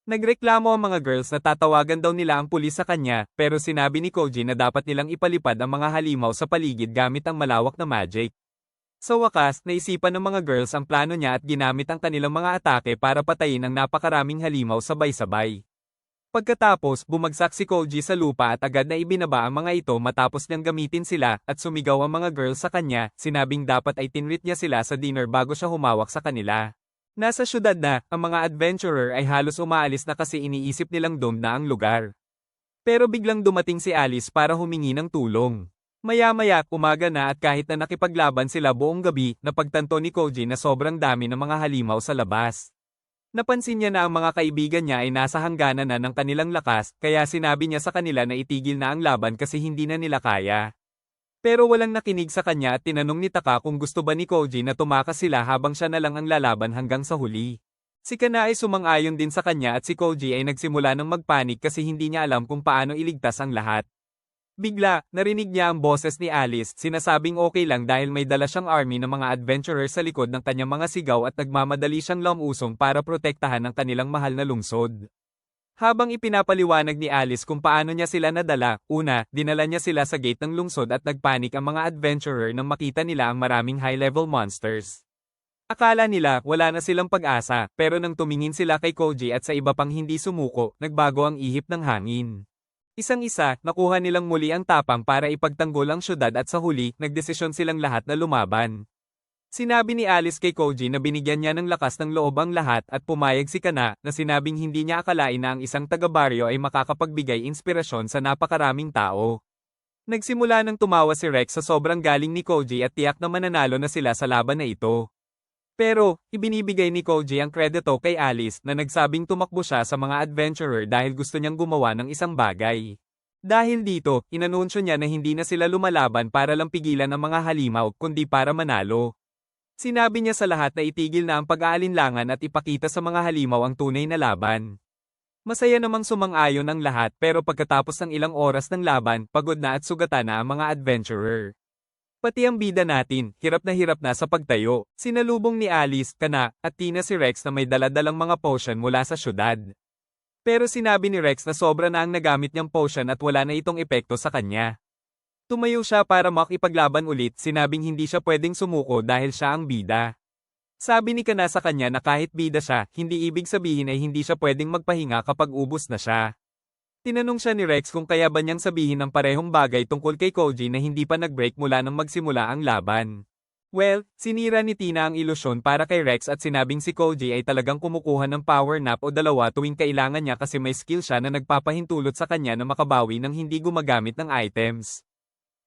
Nagreklamo ang mga girls na tatawagan daw nila ang pulis sa kanya, pero sinabi ni Koji na dapat nilang ipalipad ang mga halimaw sa paligid gamit ang malawak na magic. Sa wakas, naisipan ng mga girls ang plano niya at ginamit ang kanilang mga atake para patayin ang napakaraming halimaw sabay-sabay. Pagkatapos, bumagsak si Koji sa lupa at agad na ibinaba ang mga ito matapos niyang gamitin sila at sumigaw ang mga girls sa kanya, sinabing dapat ay tinreat niya sila sa dinner bago siya humawak sa kanila. Nasa syudad na, ang mga adventurer ay halos umaalis na kasi iniisip nilang doomed na ang lugar. Pero biglang dumating si Alice para humingi ng tulong. Maya-maya, umaga na at kahit na nakipaglaban sila buong gabi, napagtanto ni Koji na sobrang dami ng mga halimaw sa labas. Napansin niya na ang mga kaibigan niya ay nasa hangganan na ng kanilang lakas, kaya sinabi niya sa kanila na itigil na ang laban kasi hindi na nila kaya. Pero walang nakinig sa kanya at tinanong ni Taka kung gusto ba ni Koji na tumakas sila habang siya na lang ang lalaban hanggang sa huli. Si Kana ay sumang-ayon din sa kanya at si Koji ay nagsimula ng magpanik kasi hindi niya alam kung paano iligtas ang lahat. Bigla, narinig niya ang boses ni Alice, sinasabing okay lang dahil may dala siyang army ng mga adventurers sa likod ng kanyang mga sigaw at nagmamadali siyang lumusong para protektahan ang kanilang mahal na lungsod. Habang ipinapaliwanag ni Alice kung paano niya sila nadala, una, dinala niya sila sa gate ng lungsod at nagpanik ang mga adventurer nang makita nila ang maraming high-level monsters. Akala nila wala na silang pag-asa, pero nang tumingin sila kay Koji at sa iba pang hindi sumuko, nagbago ang ihip ng hangin. Isang-isa, nakuha nilang muli ang tapang para ipagtanggol ang syudad at sa huli, nagdesisyon silang lahat na lumaban. Sinabi ni Alice kay Koji na binigyan niya ng lakas ng loob ang lahat at pumayag si Kana na sinabing hindi niya akalain na ang isang taga-baryo ay makakapagbigay inspirasyon sa napakaraming tao. Nagsimula nang tumawa si Rex sa sobrang galing ni Koji at tiyak na mananalo na sila sa laban na ito. Pero, ibinibigay ni Koji ang kredito kay Alice na nagsabing tumakbo siya sa mga adventurer dahil gusto niyang gumawa ng isang bagay. Dahil dito, inanunsyo niya na hindi na sila lumalaban para lang pigilan ang mga halimaw kundi para manalo. Sinabi niya sa lahat na itigil na ang pag-aalinlangan at ipakita sa mga halimaw ang tunay na laban. Masaya namang sumang-ayon ang lahat pero pagkatapos ng ilang oras ng laban, pagod na at sugatan na ang mga adventurer. Pati ang bida natin, hirap na sa pagtayo. Sinalubong ni Alice, Kana, at Tina si Rex na may daladalang mga potion mula sa syudad. Pero sinabi ni Rex na sobra na ang nagamit niyang potion at wala na itong epekto sa kanya. Tumayo siya para makipaglaban ulit, sinabing hindi siya pwedeng sumuko dahil siya ang bida. Sabi ni Kana sa kanya na kahit bida siya, hindi ibig sabihin ay hindi siya pwedeng magpahinga kapag ubos na siya. Tinanong siya ni Rex kung kaya ba niyang sabihin ng parehong bagay tungkol kay Koji na hindi pa nag-break mula nang magsimula ang laban. Well, sinira ni Tina ang ilusyon para kay Rex at sinabing si Koji ay talagang kumukuha ng power nap o dalawa tuwing kailangan niya kasi may skill siya na nagpapahintulot sa kanya na makabawi ng hindi gumagamit ng items.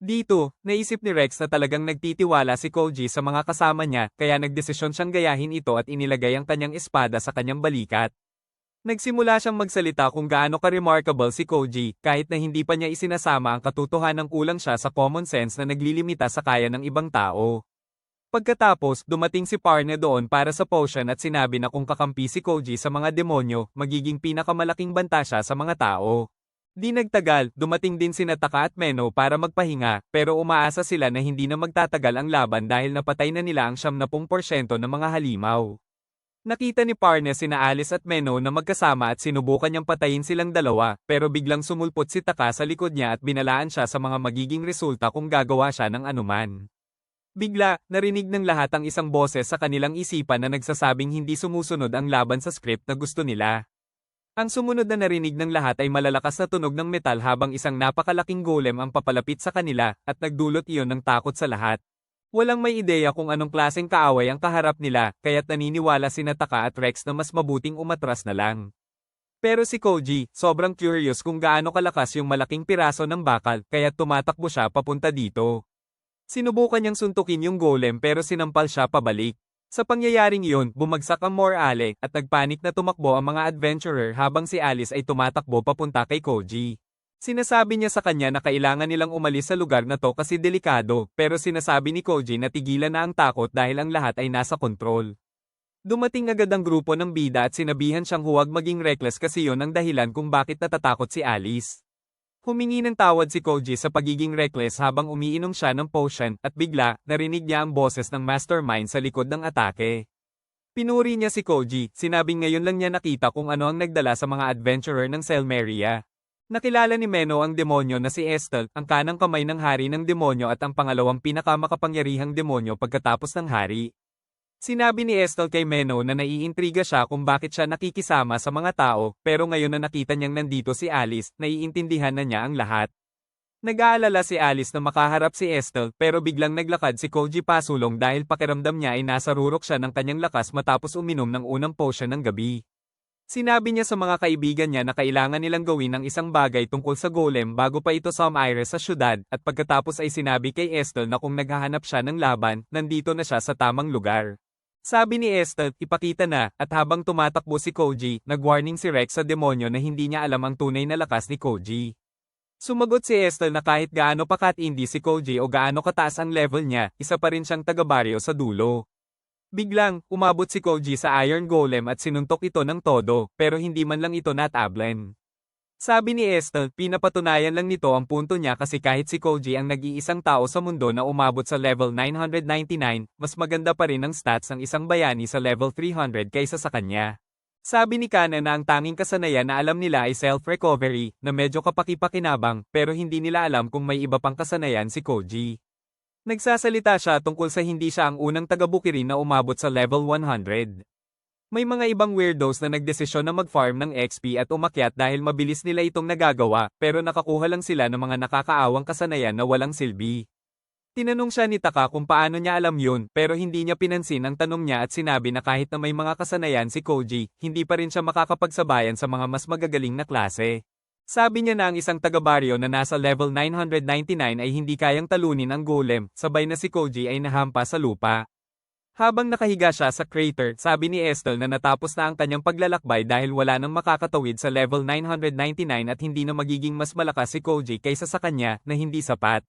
Dito, naisip ni Rex na talagang nagtitiwala si Koji sa mga kasama niya, kaya nagdesisyon siyang gayahin ito at inilagay ang kanyang espada sa kanyang balikat. Nagsimula siyang magsalita kung gaano ka-remarkable si Koji, kahit na hindi pa niya isinasama ang katotohanang kulang siya sa common sense na naglilimita sa kaya ng ibang tao. Pagkatapos, dumating si Parna doon para sa potion at sinabi na kung kakampi si Koji sa mga demonyo, magiging pinakamalaking banta siya sa mga tao. Di nagtagal, dumating din sina Taka at Meno para magpahinga, pero umaasa sila na hindi na magtatagal ang laban dahil napatay na nila ang 70% ng mga halimaw. Nakita ni Parna sina Alice at Meno na magkasama at sinubukan niyang patayin silang dalawa, pero biglang sumulpot si Taka sa likod niya at binalaan siya sa mga magiging resulta kung gagawa siya ng anuman. Bigla, narinig ng lahat ang isang boses sa kanilang isipan na nagsasabing hindi sumusunod ang laban sa script na gusto nila. Ang sumunod na narinig ng lahat ay malalakas na tunog ng metal habang isang napakalaking golem ang papalapit sa kanila, at nagdulot iyon ng takot sa lahat. Walang may ideya kung anong klaseng kaaway ang kaharap nila, kaya't naniniwala sina Taka at Rex na mas mabuting umatras na lang. Pero si Koji, sobrang curious kung gaano kalakas yung malaking piraso ng bakal, kaya't tumatakbo siya papunta dito. Sinubukan niyang suntukin yung golem pero sinampal siya pabalik. Sa pangyayaring iyon, bumagsak ang morale at nagpanik na tumakbo ang mga adventurer habang si Alice ay tumatakbo papunta kay Koji. Sinasabi niya sa kanya na kailangan nilang umalis sa lugar na to kasi delikado, pero sinasabi ni Koji na tigilan na ang takot dahil ang lahat ay nasa kontrol. Dumating agad ang grupo ng bida at sinabihan siyang huwag maging reckless kasi yon ang dahilan kung bakit natatakot si Alice. Humingi ng tawad si Koji sa pagiging reckless habang umiinom siya ng potion at bigla, narinig niya ang boses ng mastermind sa likod ng atake. Pinuri niya si Koji, sinabing ngayon lang niya nakita kung ano ang nagdala sa mga adventurer ng Selmeria. Nakilala ni Meno ang demonyo na si Estel, ang kanang kamay ng hari ng demonyo at ang pangalawang pinakamakapangyarihang demonyo pagkatapos ng hari. Sinabi ni Estel kay Meno na naiintriga siya kung bakit siya nakikisama sa mga tao, pero ngayon na nakita niyang nandito si Alice, naiintindihan na niya ang lahat. Nag-aalala si Alice na makaharap si Estel pero biglang naglakad si Koji pasulong dahil pakiramdam niya ay nasa rurok siya ng kanyang lakas matapos uminom ng unang potion ng gabi. Sinabi niya sa mga kaibigan niya na kailangan nilang gawin ang isang bagay tungkol sa golem bago pa ito sumire sa syudad at pagkatapos ay sinabi kay Estel na kung naghahanap siya ng laban, nandito na siya sa tamang lugar. Sabi ni Estel, ipakita na, at habang tumatakbo si Koji, nag-warning si Rex sa demonyo na hindi niya alam ang tunay na lakas ni Koji. Sumagot si Estel na kahit gaano pa katindi si Koji o gaano kataas ang level niya, isa pa rin siyang taga-baryo sa dulo. Biglang, umabot si Koji sa Iron Golem at sinuntok ito ng todo, pero hindi man lang ito natablan. Sabi ni Estel, pinapatunayan lang nito ang punto niya kasi kahit si Koji ang nag-iisang tao sa mundo na umabot sa level 999, mas maganda pa rin ang stats ng isang bayani sa level 300 kaysa sa kanya. Sabi ni Kana na ang tanging kasanayan na alam nila ay self-recovery, na medyo kapaki-pakinabang, pero hindi nila alam kung may iba pang kasanayan si Koji. Nagsasalita siya tungkol sa hindi siya ang unang taga-bukirin na umabot sa level 100. May mga ibang weirdos na nagdesisyon na mag-farm ng XP at umakyat dahil mabilis nila itong nagagawa, pero nakakuha lang sila ng mga nakakaawang kasanayan na walang silbi. Tinanong siya ni Taka kung paano niya alam yun, pero hindi niya pinansin ang tanong niya at sinabi na kahit na may mga kasanayan si Koji, hindi pa rin siya makakapagsabayan sa mga mas magagaling na klase. Sabi niya na ang isang taga-baryo na nasa level 999 ay hindi kayang talunin ang golem, sabay na si Koji ay nahampas sa lupa. Habang nakahiga siya sa crater, sabi ni Estel na natapos na ang kanyang paglalakbay dahil wala nang makakatawid sa level 999 at hindi na magiging mas malakas si Koji kaysa sa kanya na hindi sapat.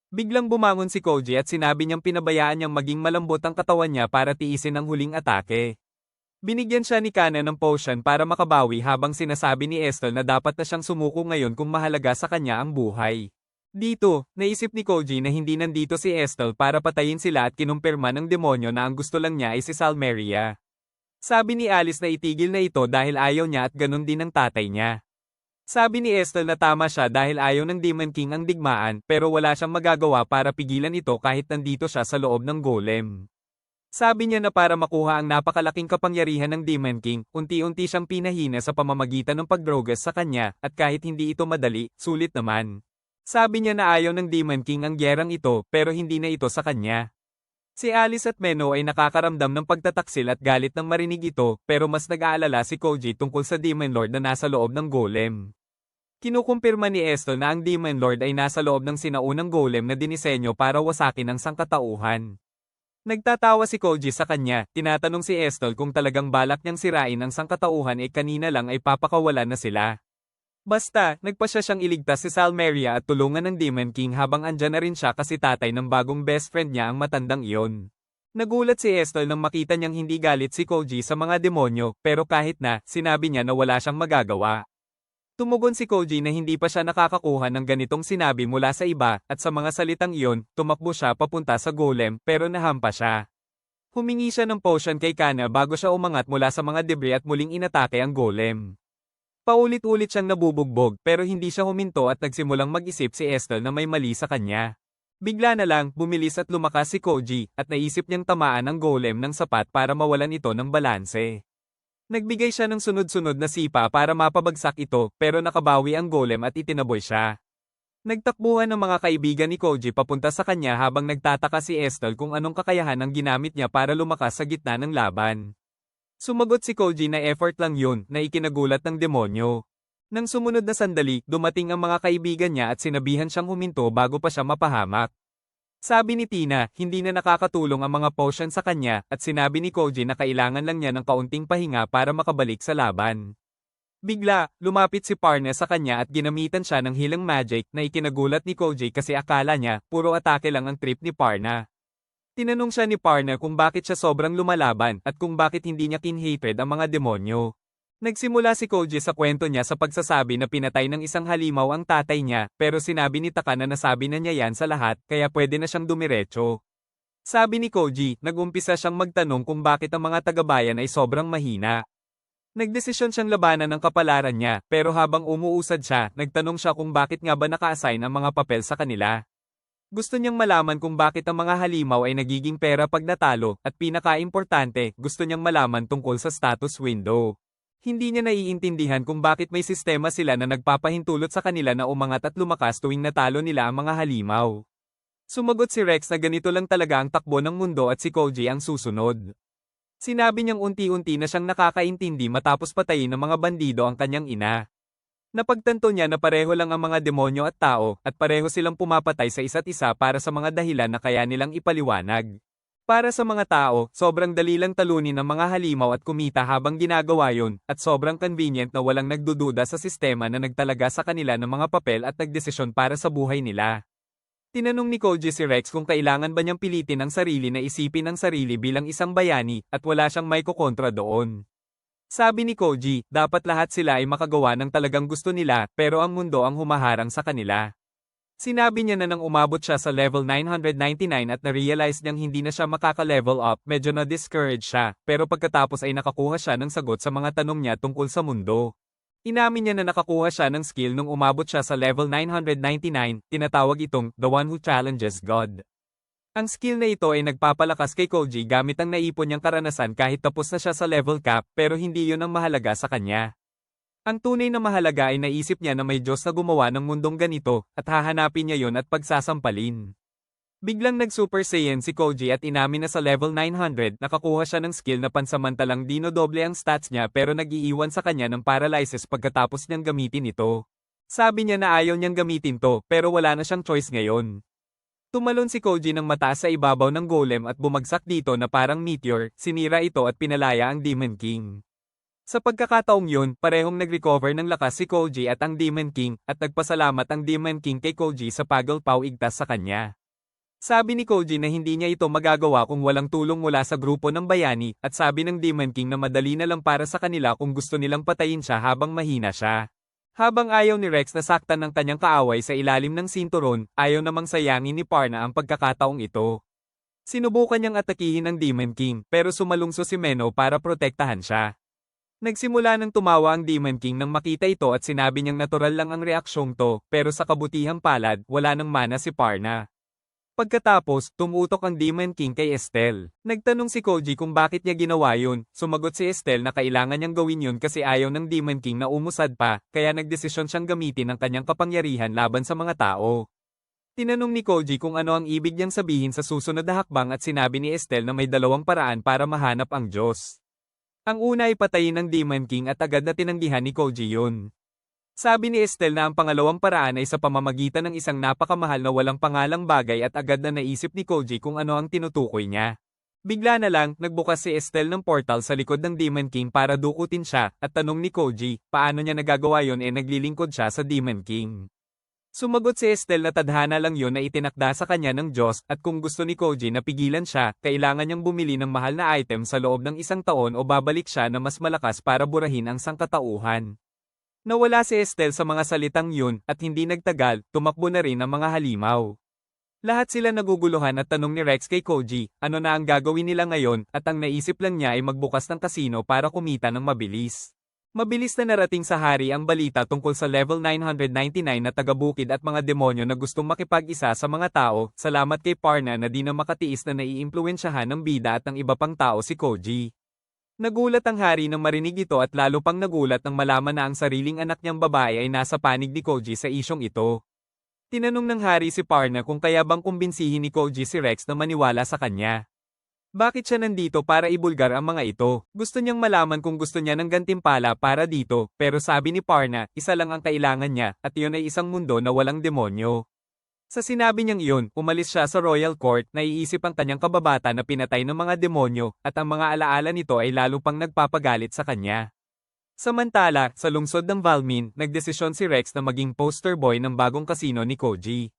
Biglang bumangon si Koji at sinabi niyang pinabayaan niyang maging malambot ang katawan niya para tiisin ang huling atake. Binigyan siya ni Kana ng potion para makabawi habang sinasabi ni Estel na dapat na siyang sumuko ngayon kung mahalaga sa kanya ang buhay. Dito, naisip ni Koji na hindi nandito si Estel para patayin sila at kinumpirma ng demonyo na ang gusto lang niya ay si Salmeria. Sabi ni Alice na itigil na ito dahil ayaw niya at ganun din ang tatay niya. Sabi ni Estel na tama siya dahil ayaw ng Demon King ang digmaan pero wala siyang magagawa para pigilan ito kahit nandito siya sa loob ng golem. Sabi niya na para makuha ang napakalaking kapangyarihan ng Demon King, unti-unti siyang pinahina sa pamamagitan ng pagdrogas sa kanya, at kahit hindi ito madali, sulit naman. Sabi niya na ayaw ng Demon King ang gyerang ito, pero hindi na ito sa kanya. Si Alice at Meno ay nakakaramdam ng pagtataksil at galit nang marinig ito, pero mas nag-aalala si Koji tungkol sa Demon Lord na nasa loob ng golem. Kinukumpirma ni Estel na ang Demon Lord ay nasa loob ng sinaunang golem na dinisenyo para wasakin ang sangkatauhan. Nagtatawa si Koji sa kanya, tinatanong si Estel kung talagang balak niyang sirain ang sangkatauhan kanina lang ay papakawalan na sila. Basta, nagpasya siyang iligtas si Salmeria at tulungan ng Demon King habang andyan na rin siya kasi tatay ng bagong best friend niya ang matandang iyon. Nagulat si Estel nang makita niyang hindi galit si Koji sa mga demonyo, pero kahit na, sinabi niya na wala siyang magagawa. Tumugon si Koji na hindi pa siya nakakakuha ng ganitong sinabi mula sa iba, at sa mga salitang iyon, tumakbo siya papunta sa golem, pero nahampas siya. Humingi siya ng potion kay Kana bago siya umangat mula sa mga debris at muling inatake ang golem. Paulit-ulit siyang nabubugbog, pero hindi siya huminto at nagsimulang mag-isip si Estel na may mali sa kanya. Bigla na lang, bumilis at lumakas si Koji, at naisip niyang tamaan ang golem ng sapat para mawalan ito ng balanse. Nagbigay siya ng sunod-sunod na sipa para mapabagsak ito, pero nakabawi ang golem at itinaboy siya. Nagtakbuhan ng mga kaibigan ni Koji papunta sa kanya habang nagtataka si Estel kung anong kakayahan ang ginamit niya para lumakas sa gitna ng laban. Sumagot si Koji na effort lang yun, na ikinagulat ng demonyo. Nang sumunod na sandali, dumating ang mga kaibigan niya at sinabihan siyang huminto bago pa siya mapahamak. Sabi ni Tina, hindi na nakakatulong ang mga potion sa kanya, at sinabi ni Koji na kailangan lang niya ng kaunting pahinga para makabalik sa laban. Bigla, lumapit si Parna sa kanya at ginamitan siya ng healing magic na ikinagulat ni Koji kasi akala niya puro atake lang ang trip ni Parna. Tinanong siya ni Parna kung bakit siya sobrang lumalaban at kung bakit hindi niya kin-hatred ang mga demonyo. Nagsimula si Koji sa kwento niya sa pagsasabi na pinatay ng isang halimaw ang tatay niya pero sinabi ni Taka na nasabi na niya yan sa lahat kaya pwede na siyang dumiretso. Sabi ni Koji, nag-umpisa siyang magtanong kung bakit ang mga tagabayan ay sobrang mahina. Nagdesisyon siyang labanan ng kapalaran niya, pero habang umuusad siya, nagtanong siya kung bakit nga ba naka-assign ang mga papel sa kanila. Gusto niyang malaman kung bakit ang mga halimaw ay nagiging pera pag natalo, at pinaka-importante, gusto niyang malaman tungkol sa status window. Hindi niya naiintindihan kung bakit may sistema sila na nagpapahintulot sa kanila na umangat at lumakas tuwing natalo nila ang mga halimaw. Sumagot si Rex na ganito lang talaga ang takbo ng mundo at si Koji ang susunod. Sinabi niyang unti-unti na siyang nakakaintindi matapos patayin ng mga bandido ang kanyang ina. Napagtanto niya na pareho lang ang mga demonyo at tao, at pareho silang pumapatay sa isa't isa para sa mga dahilan na kaya nilang ipaliwanag. Para sa mga tao, sobrang dali lang talunin ng mga halimaw at kumita habang ginagawa yon, at sobrang convenient na walang nagdududa sa sistema na nagtalaga sa kanila ng mga papel at nagdesisyon para sa buhay nila. Tinanong ni Koji si Rex kung kailangan ba niyang pilitin ang sarili na isipin ang sarili bilang isang bayani at wala siyang may kukontra doon. Sabi ni Koji, dapat lahat sila ay makagawa ng talagang gusto nila pero ang mundo ang humaharang sa kanila. Sinabi niya na nang umabot siya sa level 999 at na-realize niyang hindi na siya makaka-level up, medyo na-discourage siya, pero pagkatapos ay nakakuha siya ng sagot sa mga tanong niya tungkol sa mundo. Inamin niya na nakakuha siya ng skill nung umabot siya sa level 999, tinatawag itong The One Who Challenges God. Ang skill na ito ay nagpapalakas kay Koji gamit ang naipon niyang karanasan kahit tapos na siya sa level cap pero hindi yun ang mahalaga sa kanya. Ang tunay na mahalaga ay naisip niya na may Diyos na gumawa ng mundong ganito at hahanapin niya yun at pagsasampalin. Biglang nag-Super Saiyan si Koji at inamin na sa level 900 nakakuha siya ng skill na pansamantalang dinodoble ang stats niya pero nag-iiwan sa kanya ng paralysis pagkatapos niyang gamitin ito. Sabi niya na ayaw niyang gamitin to pero wala na siyang choice ngayon. Tumalon si Koji ng mataas sa ibabaw ng golem at bumagsak dito na parang meteor, sinira ito at pinalaya ang Demon King. Sa pagkakataong yun, parehong nag-recover ng lakas si Koji at ang Demon King at nagpasalamat ang Demon King kay Koji sa pagpapagaw igtas sa kanya. Sabi ni Koji na hindi niya ito magagawa kung walang tulong mula sa grupo ng bayani, at sabi ng Demon King na madali na lang para sa kanila kung gusto nilang patayin siya habang mahina siya. Habang ayaw ni Rex na saktan ng kanyang kaaway sa ilalim ng sinturon, ayaw namang sayangin ni Parna ang pagkakataong ito. Sinubukan niyang atakihin ang Demon King, pero sumalungso si Meno para protektahan siya. Nagsimula nang tumawa ang Demon King nang makita ito at sinabi niyang natural lang ang reaksyong to, pero sa kabutihang palad, wala nang mana si Parna. Pagkatapos, tumutok ang Demon King kay Estelle. Nagtanong si Koji kung bakit niya ginawa yun, sumagot si Estelle na kailangan niyang gawin yun kasi ayaw ng Demon King na umusad pa, kaya nagdesisyon siyang gamitin ang kanyang kapangyarihan laban sa mga tao. Tinanong ni Koji kung ano ang ibig niyang sabihin sa susunod na hakbang at sinabi ni Estelle na may dalawang paraan para mahanap ang Diyos. Ang una ay patayin ng Demon King at agad na tinanggihan ni Koji yun. Sabi ni Estelle na ang pangalawang paraan ay sa pamamagitan ng isang napakamahal na walang pangalang bagay at agad na naisip ni Koji kung ano ang tinutukoy niya. Bigla na lang, nagbukas si Estelle ng portal sa likod ng Demon King para dukutin siya, at tanong ni Koji, paano niya nagagawa yon naglilingkod siya sa Demon King. Sumagot si Estelle na tadhana lang yon na itinakda sa kanya ng Diyos at kung gusto ni Koji na pigilan siya, kailangan niyang bumili ng mahal na item sa loob ng isang taon o babalik siya na mas malakas para burahin ang sangkatauhan. Nawala si Estelle sa mga salitang yun at hindi nagtagal, tumakbo na rin ang mga halimaw. Lahat sila naguguluhan at tanong ni Rex kay Koji, ano na ang gagawin nila ngayon at ang naisip lang niya ay magbukas ng kasino para kumita ng mabilis. Mabilis na narating sa hari ang balita tungkol sa level 999 na taga-bukid at mga demonyo na gustong makipag-isa sa mga tao, salamat kay Parna na di na makatiis na naiimpluwensyahan ng bida at ng iba pang tao si Koji. Nagulat ang hari nang marinig ito at lalo pang nagulat nang malaman na ang sariling anak niyang babae ay nasa panig ni Koji sa isyong ito. Tinanong ng hari si Parna kung kaya bang kumbinsihin ni Koji si Rex na maniwala sa kanya. Bakit siya nandito para ibulgar ang mga ito? Gusto niyang malaman kung gusto niya ng gantimpala para dito, pero sabi ni Parna, isa lang ang kailangan niya, at iyon ay isang mundo na walang demonyo. Sa sinabi niyang iyon, umalis siya sa Royal Court, naiisip ang kanyang kababata na pinatay ng mga demonyo, at ang mga alaala nito ay lalo pang nagpapagalit sa kanya. Samantala, sa lungsod ng Valmin, nagdesisyon si Rex na maging poster boy ng bagong kasino ni Koji.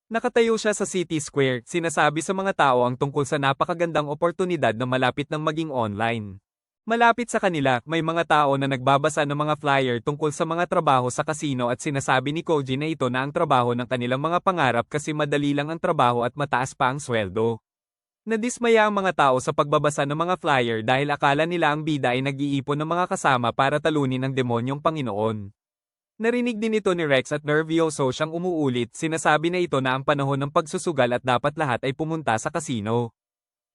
Nakatayo siya sa City Square, sinasabi sa mga tao ang tungkol sa napakagandang oportunidad na malapit ng maging online. Malapit sa kanila, may mga tao na nagbabasa ng mga flyer tungkol sa mga trabaho sa kasino at sinasabi ni Koji na ito na ang trabaho ng kanilang mga pangarap kasi madali lang ang trabaho at mataas pa ang sweldo. Nadismaya ang mga tao sa pagbabasa ng mga flyer dahil akala nila ang bida ay nag-iipon ng mga kasama para talunin ang demonyong Panginoon. Narinig din ito ni Rex at nervyoso siyang umuulit, sinasabi na ito na ang panahon ng pagsusugal at dapat lahat ay pumunta sa kasino.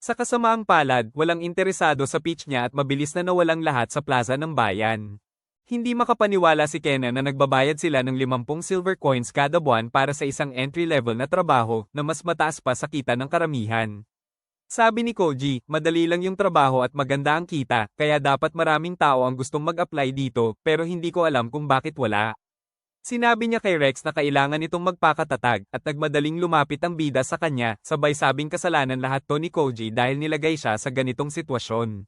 Sa kasamaang palad, walang interesado sa pitch niya at mabilis na nawalang lahat sa plaza ng bayan. Hindi makapaniwala si Kenan na nagbabayad sila ng 50 silver coins kada buwan para sa isang entry-level na trabaho na mas mataas pa sa kita ng karamihan. Sabi ni Koji, madali lang yung trabaho at maganda ang kita, kaya dapat maraming tao ang gustong mag-apply dito, pero hindi ko alam kung bakit wala. Sinabi niya kay Rex na kailangan itong magpakatatag, at nagmadaling lumapit ang bida sa kanya, sabay sabing kasalanan lahat to ni Koji dahil nilagay siya sa ganitong sitwasyon.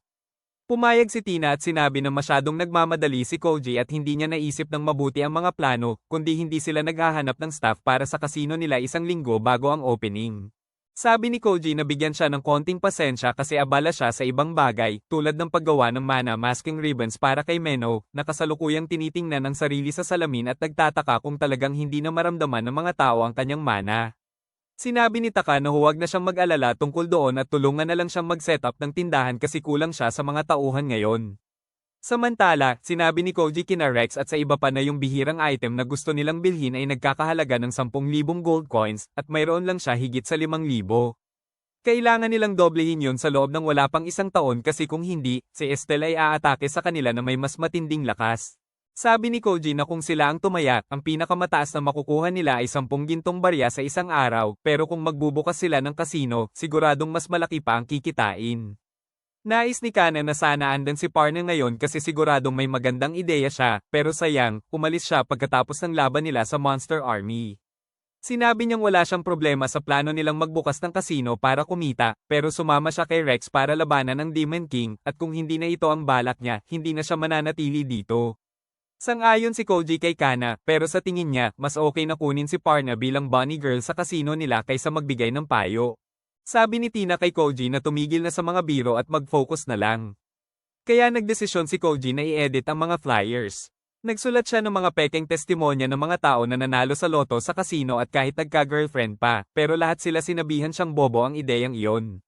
Pumayag si Tina at sinabi na masyadong nagmamadali si Koji at hindi niya naisip ng mabuti ang mga plano, kundi hindi sila naghahanap ng staff para sa kasino nila isang linggo bago ang opening. Sabi ni Koji na bigyan siya ng konting pasensya kasi abala siya sa ibang bagay, tulad ng paggawa ng mana masking ribbons para kay Meno, na kasalukuyang tinitingnan ang sarili sa salamin at nagtataka kung talagang hindi na maramdaman ng mga tao ang kanyang mana. Sinabi ni Taka na huwag na siyang mag-alala tungkol doon at tulungan na lang siyang mag-setup ng tindahan kasi kulang siya sa mga tauhan ngayon. Samantala, sinabi ni Koji kina Rex at sa iba pa na yung bihirang item na gusto nilang bilhin ay nagkakahalaga ng 10,000 gold coins at mayroon lang siya higit sa 5,000. Kailangan nilang doblehin yun sa loob ng wala pang isang taon kasi kung hindi, si Estelle ay aatake sa kanila na may mas matinding lakas. Sabi ni Koji na kung sila ang tumaya, ang pinakamataas na makukuha nila ay 10 gintong barya sa isang araw, pero kung magbubukas sila ng kasino, siguradong mas malaki pa ang kikitain. Nais ni Kana na sana andan si Parna ngayon kasi siguradong may magandang ideya siya, pero sayang, umalis siya pagkatapos ng laban nila sa Monster Army. Sinabi niyang wala siyang problema sa plano nilang magbukas ng kasino para kumita, pero sumama siya kay Rex para labanan ang Demon King, at kung hindi na ito ang balak niya, hindi na siya mananatili dito. Sang-ayon si Koji kay Kana, pero sa tingin niya, mas okay na kunin si Parna bilang bunny girl sa kasino nila kaysa magbigay ng payo. Sabi ni Tina kay Koji na tumigil na sa mga biro at mag-focus na lang. Kaya nagdesisyon si Koji na i-edit ang mga flyers. Nagsulat siya ng mga pekeng testimonya ng mga tao na nanalo sa loto sa kasino at kahit nagka-girlfriend pa, pero lahat sila sinabihan siyang bobo ang ideyang iyon.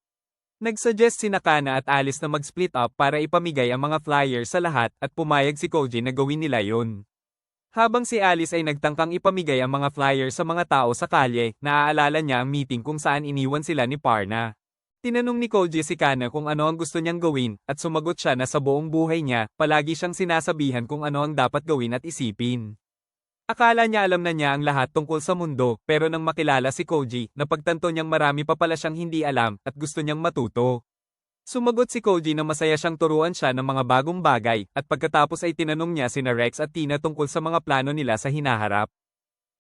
Nagsuggest si Nakana at Alice na mag-split up para ipamigay ang mga flyers sa lahat at pumayag si Koji na gawin nila yun. Habang si Alice ay nagtangkang ipamigay ang mga flyers sa mga tao sa kalye, naaalala niya ang meeting kung saan iniwan sila ni Parna. Tinanong ni Koji si Kana kung ano ang gusto niyang gawin, at sumagot siya na sa buong buhay niya, palagi siyang sinasabihan kung ano ang dapat gawin at isipin. Akala niya alam na niya ang lahat tungkol sa mundo, pero nang makilala si Koji, napagtanto niyang marami pa pala siyang hindi alam, at gusto niyang matuto. Sumagot si Koji na masaya siyang turuan siya ng mga bagong bagay, at pagkatapos ay tinanong niya sina Rex at Tina tungkol sa mga plano nila sa hinaharap.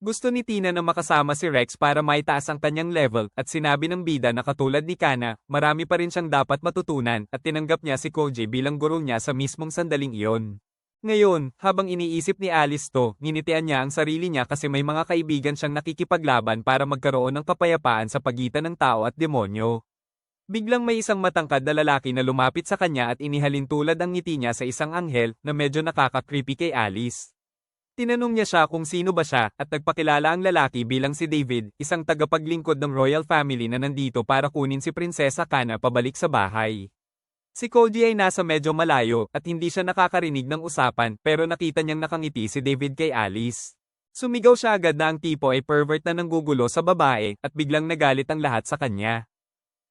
Gusto ni Tina na makasama si Rex para maitaas ang kanyang level, at sinabi ng bida na katulad ni Kana, marami pa rin siyang dapat matutunan, at tinanggap niya si Koji bilang guro niya sa mismong sandaling iyon. Ngayon, habang iniisip ni Alice to, nginitian niya ang sarili niya kasi may mga kaibigan siyang nakikipaglaban para magkaroon ng kapayapaan sa pagitan ng tao at demonyo. Biglang may isang matangkad na lalaki na lumapit sa kanya at inihalin tulad ang ngiti niya sa isang anghel na medyo nakaka-creepy kay Alice. Tinanong niya siya kung sino ba siya at nagpakilala ang lalaki bilang si David, isang tagapaglingkod ng royal family na nandito para kunin si Prinsesa Kana pabalik sa bahay. Si Koji ay nasa medyo malayo at hindi siya nakakarinig ng usapan pero nakita niyang nakangiti si David kay Alice. Sumigaw siya agad na ang tipo ay pervert na nanggugulo sa babae at biglang nagalit ang lahat sa kanya.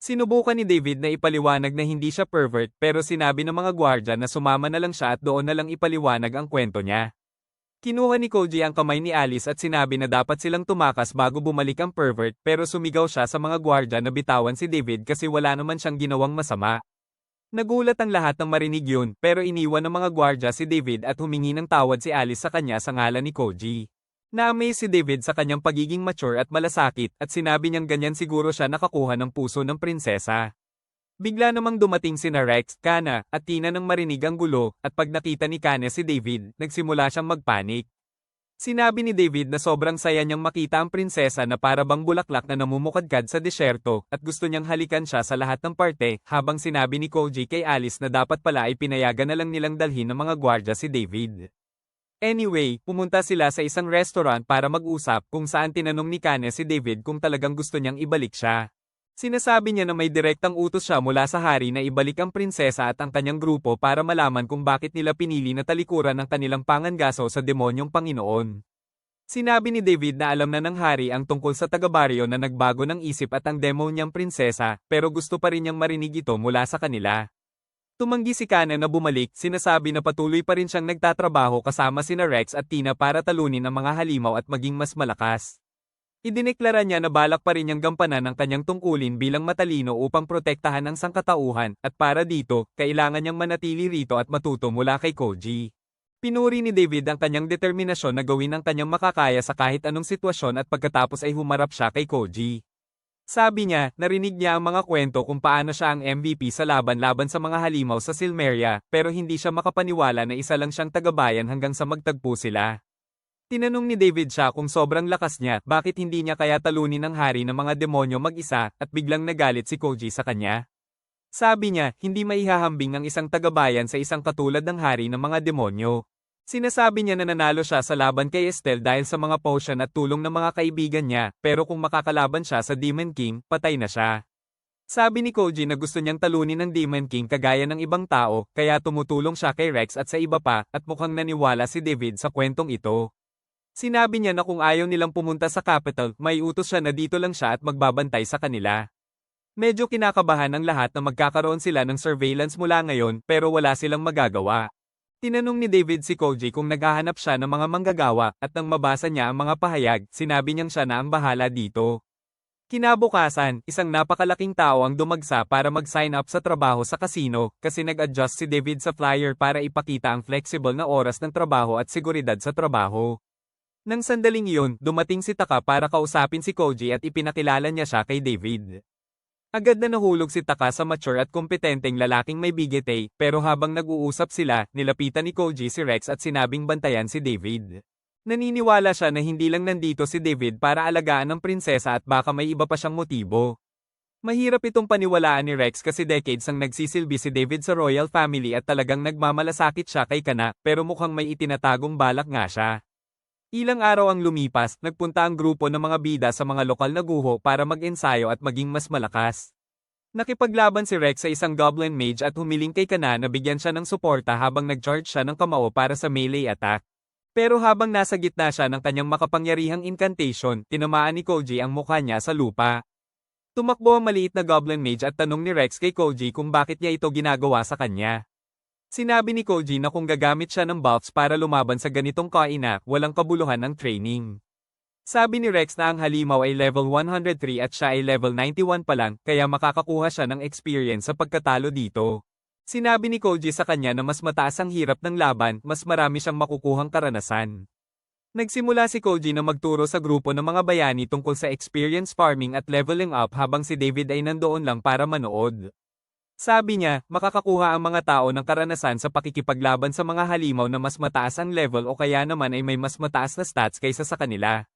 Sinubukan ni David na ipaliwanag na hindi siya pervert pero sinabi ng mga gwardya na sumama na lang siya at doon na lang ipaliwanag ang kwento niya. Kinuha ni Koji ang kamay ni Alice at sinabi na dapat silang tumakas bago bumalik ang pervert pero sumigaw siya sa mga gwardya na bitawan si David kasi wala naman siyang ginawang masama. Nagulat ang lahat nang marinig yun pero iniwan ng mga gwardya si David at humingi ng tawad si Alice sa kanya sa ngalan ni Koji. Na-amaze si David sa kanyang pagiging mature at malasakit at sinabi niyang ganyan siguro siya nakakuha ng puso ng prinsesa. Bigla namang dumating sina Rex, Kana, at Tina nang marinig ang gulo, at pag nakita ni Kana si David, nagsimula siyang magpanik. Sinabi ni David na sobrang saya niyang makita ang prinsesa na para bang bulaklak na namumukadkad sa disyerto, at gusto niyang halikan siya sa lahat ng parte, habang sinabi ni Koji kay Alice na dapat pala ay pinayagan na lang nilang dalhin ng mga gwardya si David. Anyway, pumunta sila sa isang restaurant para mag-usap, kung saan tinanong ni Kana si David kung talagang gusto niyang ibalik siya. Sinasabi niya na may direktang utos siya mula sa hari na ibalik ang prinsesa at ang kanyang grupo para malaman kung bakit nila pinili na talikuran ang kanilang pangangaso sa demonyong Panginoon. Sinabi ni David na alam na ng hari ang tungkol sa taga-baryo na nagbago ng isip at ang demonyang prinsesa, pero gusto pa rin niyang marinig ito mula sa kanila. Tumanggi si Kana na bumalik, sinasabi na patuloy pa rin siyang nagtatrabaho kasama sina Rex at Tina para talunin ang mga halimaw at maging mas malakas. Idineklara niya na balak pa rin niyang gampanan ang kanyang tungkulin bilang matalino upang protektahan ang sangkatauhan, at para dito, kailangan niyang manatili rito at matuto mula kay Koji. Pinuri ni David ang kanyang determinasyon na gawin ang kanyang makakaya sa kahit anong sitwasyon at pagkatapos ay humarap siya kay Koji. Sabi niya, narinig niya ang mga kwento kung paano siya ang MVP sa laban-laban sa mga halimaw sa Silmeria, pero hindi siya makapaniwala na isa lang siyang tagabayan hanggang sa magtagpo sila. Tinanong ni David siya kung sobrang lakas niya, bakit hindi niya kaya talunin ang hari ng mga demonyo mag-isa, at biglang nagalit si Koji sa kanya. Sabi niya, hindi maihahambing ang isang tagabayan sa isang katulad ng hari ng mga demonyo. Sinasabi niya na nanalo siya sa laban kay Estelle dahil sa mga potion at tulong ng mga kaibigan niya, pero kung makakalaban siya sa Demon King, patay na siya. Sabi ni Koji na gusto niyang talunin ng Demon King kagaya ng ibang tao, kaya tumutulong siya kay Rex at sa iba pa, at mukhang naniwala si David sa kwentong ito. Sinabi niya na kung ayaw nilang pumunta sa capital, may utos siya na dito lang siya at magbabantay sa kanila. Medyo kinakabahan ang lahat na magkakaroon sila ng surveillance mula ngayon, pero wala silang magagawa. Tinanong ni David si Koji kung naghahanap siya ng mga manggagawa, at nang mabasa niya ang mga pahayag, sinabi niyang siya na ang bahala dito. Kinabukasan, isang napakalaking tao ang dumagsa para mag-sign up sa trabaho sa casino, kasi nag-adjust si David sa flyer para ipakita ang flexible na oras ng trabaho at seguridad sa trabaho. Nang sandaling iyon, dumating si Taka para kausapin si Koji at ipinakilala niya siya kay David. Agad na nahulog si Taka sa mature at kompetenteng lalaking may bigete, pero habang nag-uusap sila, nilapitan ni Koji si Rex at sinabing bantayan si David. Naniniwala siya na hindi lang nandito si David para alagaan ang prinsesa at baka may iba pa siyang motibo. Mahirap itong paniwalaan ni Rex kasi decades ang nagsisilbi si David sa royal family at talagang nagmamalasakit siya kay Kana, pero mukhang may itinatagong balak nga siya. Ilang araw ang lumipas, nagpunta ang grupo ng mga bida sa mga lokal na guho para mag-ensayo at maging mas malakas. Nakipaglaban si Rex sa isang goblin mage at humiling kay Kana na bigyan siya ng suporta habang nag-charge siya ng kamao para sa melee attack. Pero habang nasa gitna siya ng kanyang makapangyarihang incantation, tinamaan ni Koji ang mukha niya sa lupa. Tumakbo ang maliit na goblin mage at tanong ni Rex kay Koji kung bakit niya ito ginagawa sa kanya. Sinabi ni Koji na kung gagamit siya ng buffs para lumaban sa ganitong kaina, walang kabuluhan ng training. Sabi ni Rex na ang halimaw ay level 103 at siya ay level 91 pa lang, kaya makakakuha siya ng experience sa pagkatalo dito. Sinabi ni Koji sa kanya na mas mataas ang hirap ng laban, mas marami siyang makukuhang karanasan. Nagsimula si Koji na magturo sa grupo ng mga bayani tungkol sa experience farming at leveling up habang si David ay nandoon lang para manood. Sabi niya, makakakuha ang mga tao ng karanasan sa pakikipaglaban sa mga halimaw na mas mataas ang level o kaya naman ay may mas mataas na stats kaysa sa kanila.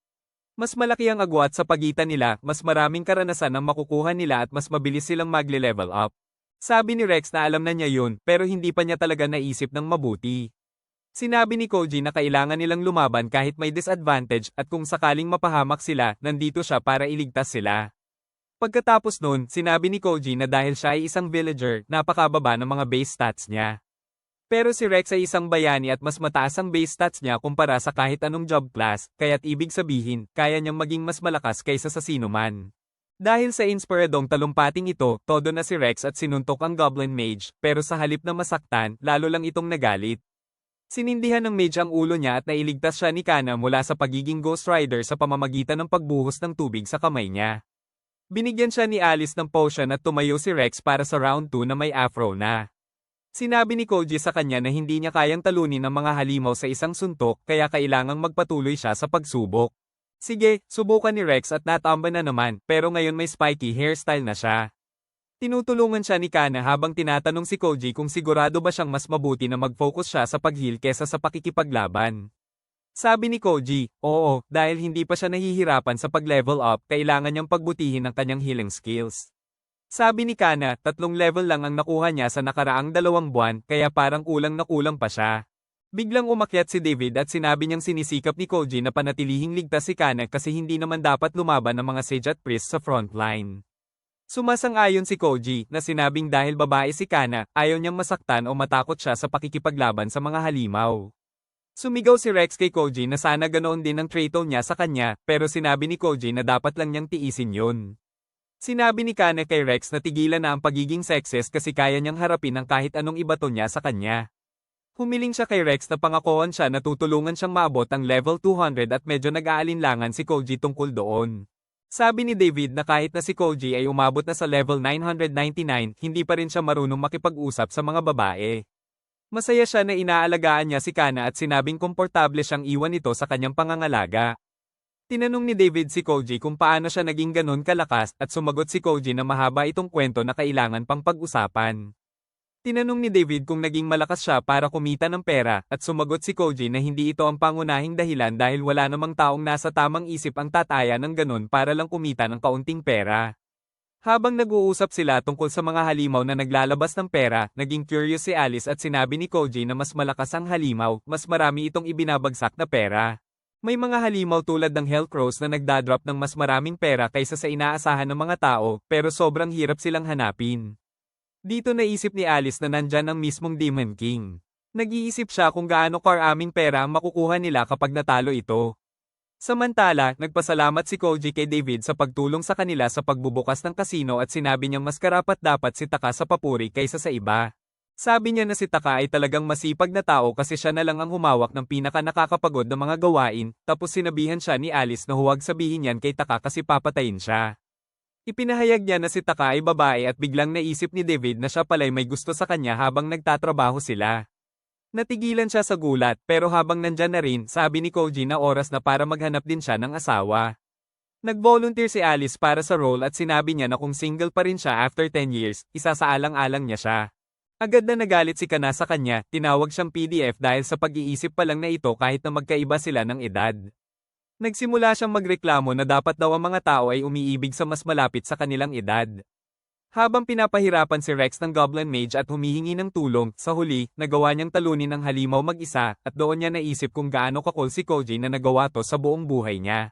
Mas malaki ang agwat sa pagitan nila, mas maraming karanasan ang makukuha nila at mas mabilis silang magle-level up. Sabi ni Rex na alam na niya yun, pero hindi pa niya talaga naisip ng mabuti. Sinabi ni Koji na kailangan nilang lumaban kahit may disadvantage at kung sakaling mapahamak sila, nandito siya para iligtas sila. Pagkatapos nun, sinabi ni Koji na dahil siya ay isang villager, napakababa ng mga base stats niya. Pero si Rex ay isang bayani at mas mataas ang base stats niya kumpara sa kahit anong job class, kaya't ibig sabihin, kaya niyang maging mas malakas kaysa sa sino man. Dahil sa inspiradong talumpating ito, todo na si Rex at sinuntok ang Goblin Mage, pero sa halip na masaktan, lalo lang itong nagalit. Sinindihan ng mage ang ulo niya at nailigtas siya ni Kana mula sa pagiging Ghost Rider sa pamamagitan ng pagbuhos ng tubig sa kamay niya. Binigyan siya ni Alice ng potion at tumayo si Rex para sa round 2 na may afro na. Sinabi ni Koji sa kanya na hindi niya kayang talunin ang mga halimaw sa isang suntok kaya kailangang magpatuloy siya sa pagsubok. Sige, subukan ni Rex at natamba na naman pero ngayon may spiky hairstyle na siya. Tinutulungan siya ni Kana habang tinatanong si Koji kung sigurado ba siyang mas mabuti na mag-focus siya sa pag-heal kesa sa pakikipaglaban. Sabi ni Koji, oo, dahil hindi pa siya nahihirapan sa pag-level up, kailangan niyang pagbutihin ang kanyang healing skills. Sabi ni Kana, 3 level lang ang nakuha niya sa nakaraang 2 buwan, kaya parang kulang na kulang pa siya. Biglang umakyat si David at sinabi niyang sinisikap ni Koji na panatilihing ligtas si Kana kasi hindi naman dapat lumaban ng mga sage at priest sa frontline. Sumasang-ayon si Koji na sinabing dahil babae si Kana, ayaw niyang masaktan o matakot siya sa pakikipaglaban sa mga halimaw. Sumigaw si Rex kay Koji na sana ganoon din ang traitor niya sa kanya, pero sinabi ni Koji na dapat lang niyang tiisin yun. Sinabi ni Kana kay Rex na tigilan na ang pagiging sexist kasi kaya niyang harapin ang kahit anong ibato niya sa kanya. Humiling siya kay Rex na pangakuan siya na tutulungan siyang maabot ang level 200 at medyo nag-aalinlangan si Koji tungkol doon. Sabi ni David na kahit na si Koji ay umabot na sa level 999, hindi pa rin siya marunong makipag-usap sa mga babae. Masaya siya na inaalagaan niya si Kana at sinabing komportable siyang iwan ito sa kanyang pangangalaga. Tinanong ni David si Koji kung paano siya naging ganun kalakas at sumagot si Koji na mahaba itong kwento na kailangan pang pag-usapan. Tinanong ni David kung naging malakas siya para kumita ng pera at sumagot si Koji na hindi ito ang pangunahing dahilan dahil wala namang taong nasa tamang isip ang tataya ng ganun para lang kumita ng kaunting pera. Habang nag-uusap sila tungkol sa mga halimaw na naglalabas ng pera, naging curious si Alice at sinabi ni Koji na mas malakas ang halimaw, mas marami itong ibinabagsak na pera. May mga halimaw tulad ng Hellcrows na nagdadrop ng mas maraming pera kaysa sa inaasahan ng mga tao, pero sobrang hirap silang hanapin. Dito naisip ni Alice na nandyan ang mismong Demon King. Nag-iisip siya kung gaano karaming pera ang makukuha nila kapag natalo ito. Samantala, nagpasalamat si Koji kay David sa pagtulong sa kanila sa pagbubukas ng kasino at sinabi niyang mas karapat-dapat si Taka sa papuri kaysa sa iba. Sabi niya na si Taka ay talagang masipag na tao kasi siya na lang ang humawak ng pinaka-nakakapagod na mga gawain, tapos sinabihan siya ni Alice na huwag sabihin yan kay Taka kasi papatayin siya. Ipinahayag niya na si Taka ay babae at biglang naisip ni David na siya pala'y may gusto sa kanya habang nagtatrabaho sila. Natigilan siya sa gulat pero habang nandyan na rin, sabi ni Koji na oras na para maghanap din siya ng asawa. Nag-volunteer si Alice para sa role at sinabi niya na kung single pa rin siya after 10 years, isasaalang-alang niya siya. Agad na nagalit si Kana sa kanya, tinawag siyang PDF dahil sa pag-iisip pa lang na ito kahit na magkaiba sila ng edad. Nagsimula siyang magreklamo na dapat daw ang mga tao ay umiibig sa mas malapit sa kanilang edad. Habang pinapahirapan si Rex ng Goblin Mage at humihingi ng tulong, sa huli, nagawa niyang talunin ang halimaw mag-isa at doon niya naisip kung gaano kakul si Koji na nagawa to sa buong buhay niya.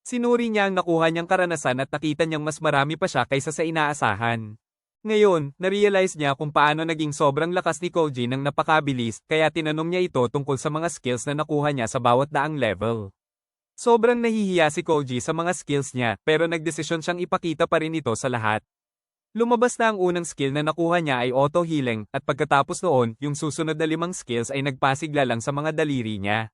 Sinuri niya ang nakuha niyang karanasan at nakita niyang mas marami pa siya kaysa sa inaasahan. Ngayon, narealize niya kung paano naging sobrang lakas ni Koji nang napakabilis, kaya tinanong niya ito tungkol sa mga skills na nakuha niya sa bawat daang level. Sobrang nahihiya si Koji sa mga skills niya, pero nagdesisyon siyang ipakita pa rin ito sa lahat. Lumabas na ang unang skill na nakuha niya ay auto healing, at pagkatapos noon, yung susunod na 5 skills ay nagpasigla lang sa mga daliri niya.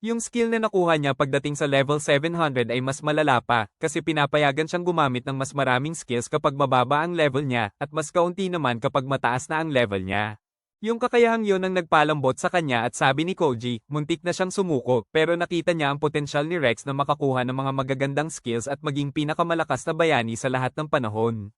Yung skill na nakuha niya pagdating sa level 700 ay mas malala pa, kasi pinapayagan siyang gumamit ng mas maraming skills kapag mababa ang level niya, at mas kaunti naman kapag mataas na ang level niya. Yung kakayahang yon ang nagpalambot sa kanya at sabi ni Koji, muntik na siyang sumuko, pero nakita niya ang potensyal ni Rex na makakuha ng mga magagandang skills at maging pinakamalakas na bayani sa lahat ng panahon.